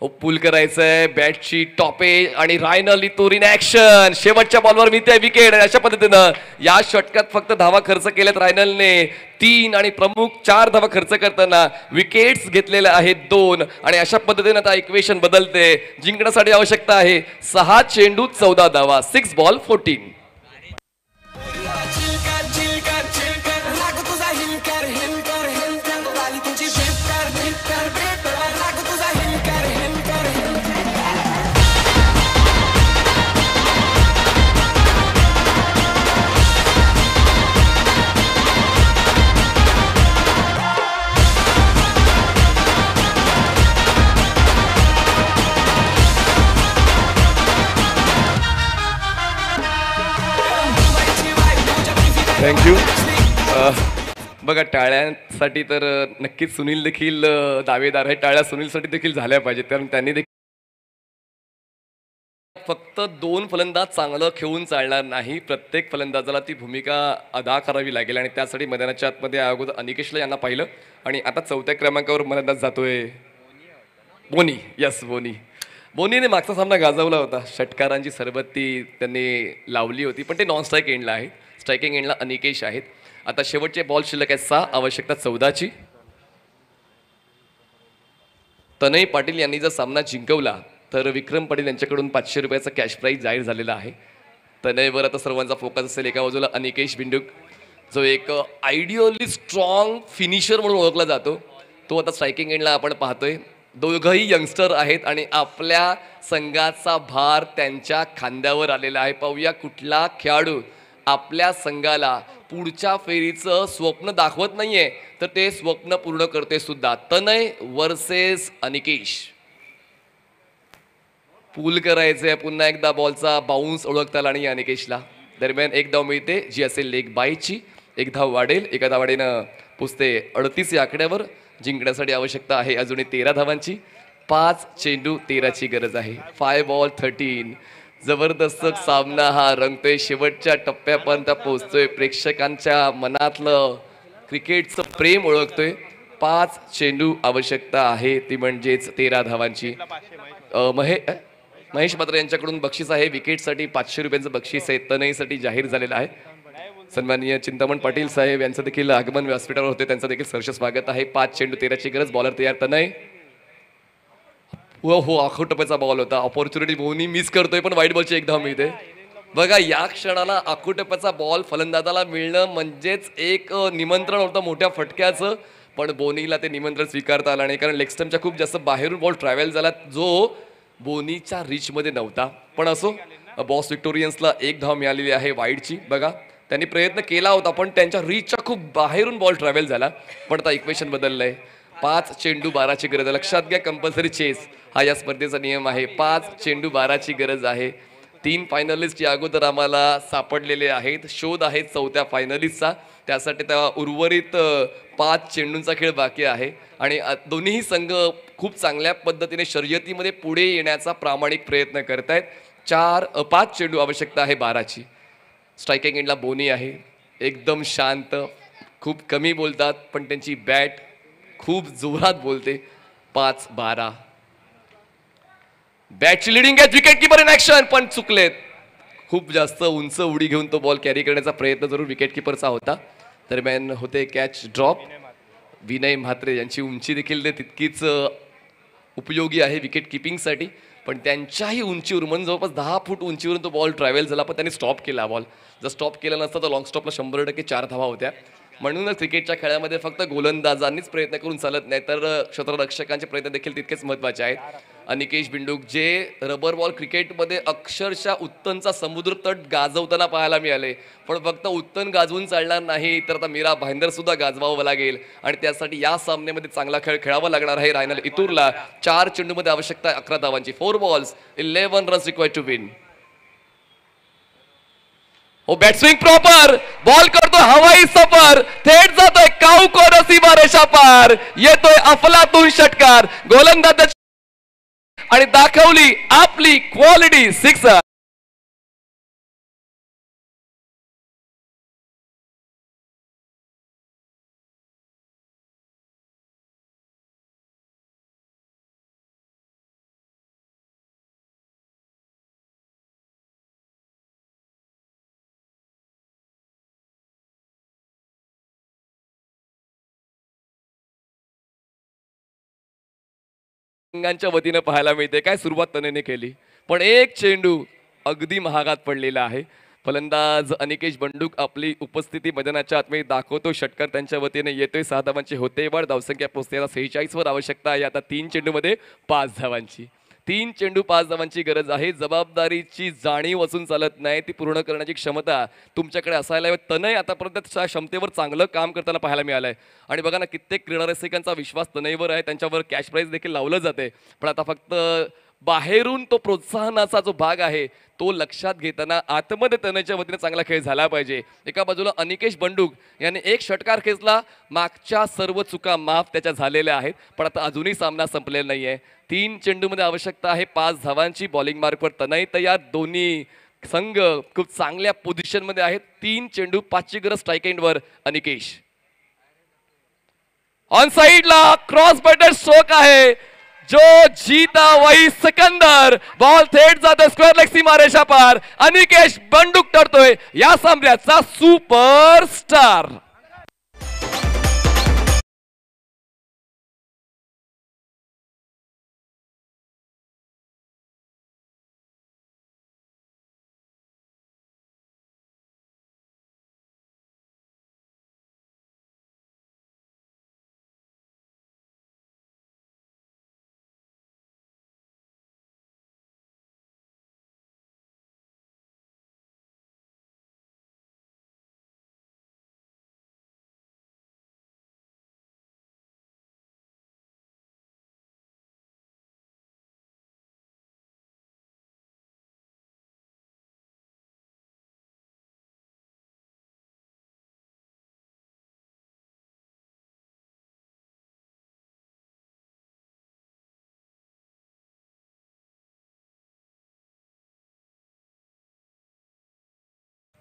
हो, पुल करायचंय. बॅटची टॉपेज आणि रायनल इतूर इन ऍक्शन. शेवटच्या बॉलवर मिळते विकेट. अशा पद्धतीनं या षटकात फक्त धावा खर्च केल्यात रायनलने 3 आणि प्रमुख 4 धावा खर्च करताना विकेट्स घेतलेल्या आहेत 2. आणि अशा पद्धतीनं आता इक्वेशन बदलते. जिंकण्यासाठी आवश्यकता आहे 6 चेंडू 14 धावा. 6 बॉल 14. थँक्यू. बघा टाळ्यांसाठी तर नक्कीच सुनील देखील दावेदार आहे. टाळ्या सुनीलसाठी देखील झाल्या पाहिजेत, कारण त्यांनी देखील फक्त 2 फलंदाज चांगलं खेळून चालणार नाही. प्रत्येक फलंदाजाला ती भूमिका अदा करावी लागेल आणि त्यासाठी मैदानाच्या आतमध्ये अगोदर अनिकेशला यांना पाहिलं आणि आता 4थ्या क्रमांकावर फलंदाज जातोय बोनी. यस, बोनीने मागचा सामना गाजवला होता. षटकारांची सरबत्ती त्यांनी लावली होती, पण ते नॉन स्ट्राईक एंडला आहे. स्ट्रायकिंग एंडला अनिकेश आहेत. आता शेवटचे बॉल शिल्लक आहेत 6. आवश्यकता 14ची. तनय पाटील यांनी जर सामना जिंकवला तर विक्रम पाटील यांच्याकडून 500 रुपयाचा कॅश प्राईज जाहीर झालेला आहे. तनयवर आता सर्वांचा फोकस असेल. एका बाजूला अनिकेश बिंडूक, जो एक आयडियली स्ट्रॉंग फिनिशर म्हणून ओळखला जातो, तो आता स्ट्रायकिंग एंडला आपण पाहतोय. दोघंही यंगस्टर आहेत आणि आपल्या संघाचा भार त्यांच्या खांद्यावर आलेला आहे. पाहूया कुठला खेळाडू आपल्या संघाला पुढच्या फेरीचं स्वप्न दाखवत नाहीये तर ते स्वप्न पूर्ण करते सुद्धा. तनय वर्सेस अनिकेश. पूल करायचंय पुन्हा एकदा बॉलचा बाउन्स ओळखता आला आणि अनिकेशला. दरम्यान एक धाव मिळते जी असेल लेग बायची. एक धाव वाढेल. एका धावाडेनं पुसते 38 या आकड्यावर. जिंकण्यासाठी आवश्यकता आहे अजूनही 13 धावांची. 5 चेंडू 13ची गरज आहे. 5 बॉल 13. जबरदस्त सामना हा रंगतोय. शेवटच्या टप्प्यापर्यंत पोहोचतोय. प्रेक्षकांच्या मनातलं क्रिकेटचं प्रेम ओळखतोय. 5 चेंडू आवश्यकता आहे ती म्हणजेच 13 धावांची. महेश मात्र यांच्याकडून बक्षीस आहे. विकेटसाठी 500 रुपयांचं बक्षीस आहे तनयसाठी जाहीर झालेलं आहे. सन्माननीय चिंतामण पाटील साहेब यांचं देखील आगमन व्यासपीठावर होते. त्यांचं देखील सहर्ष स्वागत आहे. 5 चेंडू 13ची गरज. बॉलर तयार तनय. हो आखोटप्याचा बॉल होता. ऑपॉर्च्युनिटी बोनी मिस करतोय पण वाईट बॉलची एक धाव मिळते. बघा या क्षणाला आखोटप्याचा बॉल फलंदाजाला मिळणं म्हणजेच एक निमंत्रण होतं मोठ्या फटक्याचं. पण बोनीला ते निमंत्रण स्वीकारता आलं नाही कारण लेग स्टंपच्या खूप जास्त बाहेरून बॉल ट्रॅव्हल झाला जो बोनीच्या रीचमध्ये नव्हता. पण असो बॉस विक्टोरियन्सला एक धाव मिळालेली आहे वाईडची. बघा त्यांनी प्रयत्न केला होता पण त्यांच्या रीचच्या खूप बाहेरून बॉल ट्रॅव्हल झाला. पण आता इक्वेशन बदललंय. 5 चेंडू 12ची गरज आहे. लक्षात घ्या कंपल्सरी चेस हा या स्पर्धेचा नियम आहे. 5 चेंडू 12ची गरज आहे. 3 फायनलिस्ट या अगोदर आम्हाला सापडलेले आहेत. शोध आहे 4थ्या फायनलिस्टचा. त्यासाठी त्या उर्वरित 5 चेंडूंचा खेळ बाकी आहे आणि दोन्ही संघ खूप चांगल्या पद्धतीने शर्यतीमध्ये पुढे येण्याचा प्रामाणिक प्रयत्न करत आहेत. 5 चेंडू आवश्यकता आहे 12ची. स्ट्रायकिंग एंडला बोनी आहे. एकदम शांत. खूप कमी बोलतात पण त्यांची बॅट खूप जोरात बोलते. 5-12. बॅटची लिडिंग आहे. विकेट किपर इन ऍक्शन पण चुकलेत. खूप जास्त उंच उडी घेऊन तो बॉल कॅरी करण्याचा प्रयत्न जरूर विकेट किपरचा होता. दरम्यान होते कॅच ड्रॉप. विनय म्हात्रे यांची उंची देखील तितकीच उपयोगी आहे विकेट किपिंगसाठी. पण त्यांच्याही उंचीवर म्हणजे जवळपास 10 फूट उंचीवरून तो बॉल ट्रॅव्हल झाला पण त्यांनी स्टॉप केला बॉल. जर स्टॉप केला नसता तर लॉंग स्टॉपला 100% 4 धावा होत्या. म्हणूनच क्रिकेटच्या खेळामध्ये फक्त गोलंदाजांनीच प्रयत्न करून चालत नाही तर क्षेत्ररक्षकांचे प्रयत्न देखील तितकेच महत्त्वाचे आहेत. अनिकेश बिंडूक जे रबर बॉल क्रिकेटमध्ये अक्षरशः उत्तनचा समुद्र तट गाजवताना पाहायला मिळाले. पण फक्त उत्तन गाजवून चालणार नाही तर आता मीरा भाईंदर सुद्धा गाजवावं लागेल आणि त्यासाठी या सामन्यामध्ये चांगला खेळ खेळावा लागणार आहे रायनल इतूरला. 4 चेंडूमध्ये आवश्यकता 11 धावांची. 4 balls 11 runs required to win. हो बॅट स्विंग प्रॉपर. बॉल करतो हवाई सफर. थेट जातोय काऊ कोर सीमारेषा पार. येतोय अफलातून षटकार. गोलंदाज आणि दाखवली आपली क्वालिटी. 6संघांच्या वतीनं पाहायला मिळते. काय सुरुवात तनेने केली पण एक चेंडू अगदी महागात पडलेला आहे. फलंदाज अनिकेश बंडूक आपली उपस्थिती मैदानाच्या आतमध्ये दाखवतो. षटकार त्यांच्या वतीने येतोय. 6 धावांची होते वाढ. धावसंख्या पोहोचते 46 वर. आवश्यकता आहे आता 3 चेंडूमध्ये 5 धावांची. 3 चेंडू 5 धावांची गरज आहे. जबाबदारीची जाणीव असून चालत नाही ती पूर्ण करण्याची क्षमता तुमच्याकडे असायला हवी. तनय आतापर्यंत त्या क्षमतेवर चांगलं काम करताना पाहायला मिळालंय आणि बघा ना कित्येक क्रीडा रसिकांचा विश्वास तनयवर आहे. त्यांच्यावर कॅश प्राइज देखील लावलं जाते पण आता फक्त बाहेरून तो प्रोत्साहनाचा जो भाग आहे तो लक्षात घेताना आतमध्ये तनयच्या वतीने चांगला खेळ झाला पाहिजे. एका बाजूला अनिकेश बंडूक यांनी एक षटकार खेचला. मागच्या सर्व चुका माफ त्याच्या झालेल्या आहेत पण आता अजूनही सामना संपलेला नाहीये. 3 चेंडूमध्ये आवश्यकता आहे 5 धावांची. बॉलिंग मार्कवर तनय तयार. दोन्ही संघ खूप चांगल्या पोझिशनमध्ये आहेत. 3 चेंडू 5ची गरज. स्ट्राईक एंडवर अनिकेश. ऑन साइडला क्रॉस बॅटर स्ट्रोक आहे. जो जीता वही सिकंदर. बॉल थेट जातो स्क्वेअर लेग सीमारेषा पार. अनिकेश बंडूक ठरतोय या सामन्याचा सुपरस्टार.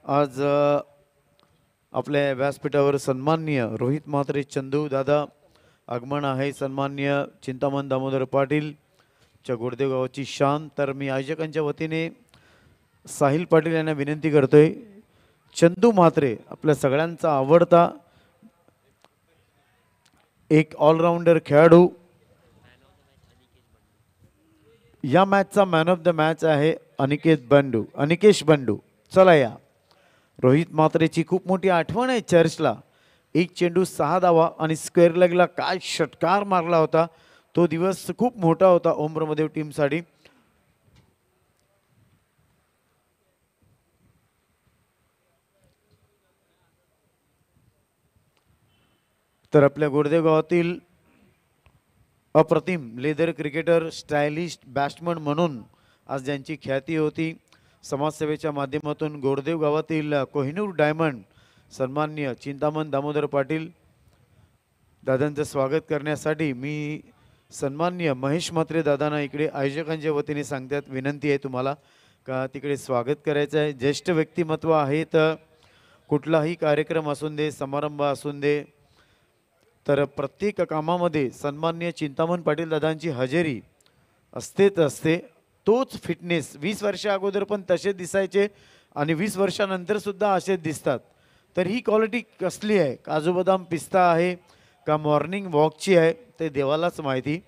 आज आपल्या व्यासपीठावर सन्माननीय रोहित म्हात्रे चंदू दादा आगमन आहे, सन्माननीय चिंतामण दामोदर पाटील च्या गोडदेव गावाची शान. तर मी आयोजकांच्या वतीने साहिल पाटील यांना विनंती करतोय, चंदू म्हात्रे आपल्या सगळ्यांचा आवडता एक ऑलराऊंडर खेळाडू, या मॅचचा मॅन ऑफ द मॅच आहे अनिकेश बंडू. चला या. रोहित म्हात्रेची खूप मोठी आठवण आहे चर्चला. एक चेंडू 6 धावा आणि स्क्वेअर लेगला काय षटकार मारला होता. तो दिवस खूप मोठा होता ओम्रमदेव टीमसाठी. तर आपल्या गोडदेव गावातील अप्रतिम लेदर क्रिकेटर, स्टायलिश बॅट्समन म्हणून आज ज्यांची ख्याती होती, समाजसेवेच्या माध्यमातून गोडदेव गावातील कोहिनूर डायमंड सन्माननीय चिंतामण दामोदर पाटील दादांचं स्वागत करण्यासाठी मी सन्माननीय महेश म्हात्रे दादांना इकडे आयोजकांच्या वतीने सांगतात, विनंती आहे तुम्हाला का तिकडे स्वागत करायचं आहे. ज्येष्ठ व्यक्तिमत्व आहेत, कुठलाही कार्यक्रम असून दे, समारंभ असून दे, तर प्रत्येक कामामध्ये सन्माननीय चिंतामण पाटील दादांची हजेरी असतेच असते. तोच फिटनेस 20 वर्षा अगोदर पण तसे दिसायचे आणि 20 वर्षानंतर सुद्धा असेच दिसतात. तर ही क्वालिटी कसली आहे, काजू बदाम पिस्ता आहे का मॉर्निंग वॉकची आहे ते देवालाच माहिती.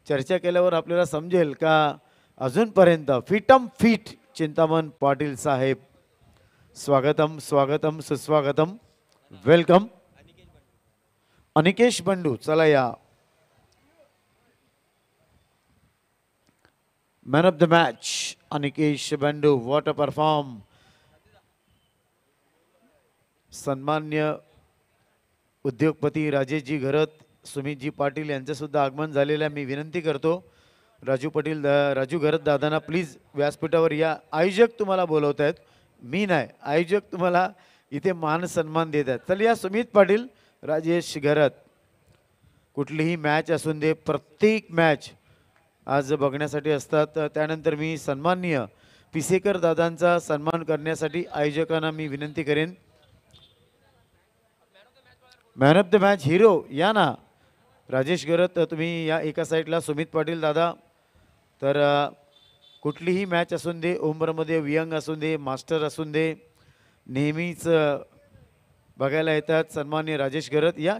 चर्चा केल्यावर आपल्याला समजेल का अजूनपर्यंत फिट चिंतामण पाटील साहेब. स्वागतम स्वागतम सुस्वागतम, वेलकम. अनिकेश बंडू, चला या. Man of the match Anikesh Bandu, what a perform. सन्मान्य उद्योगपती राजेशजी घरत, सुमितजी पाटील यांचं सुद्धा आगमन झालेलं आहे. मी विनंती करतो राजू घरत दादांना प्लीज व्यासपीठावर या. आयोजक तुम्हाला बोलवत आहेत, मी नाही, आयोजक तुम्हाला इथे मान सन्मान देत आहेत. चल या सुमित पाटील, राजेश घरत. कुठलीही मॅच असून दे, प्रत्येक मॅच आज बघण्यासाठी असतात. त्यानंतर मी सन्माननीय पिसेकर दादांचा सन्मान करण्यासाठी आयोजकांना मी विनंती करेन. Man of the match hero या ना. राजेश घरत तुम्ही या एका साईडला, सुमित पाटील दादा. तर कुठलीही मॅच असून दे, उंबरमध्ये वियंग असून दे, मास्टर असून दे, नेहमीच बघायला येतात. सन्माननीय राजेश घरत या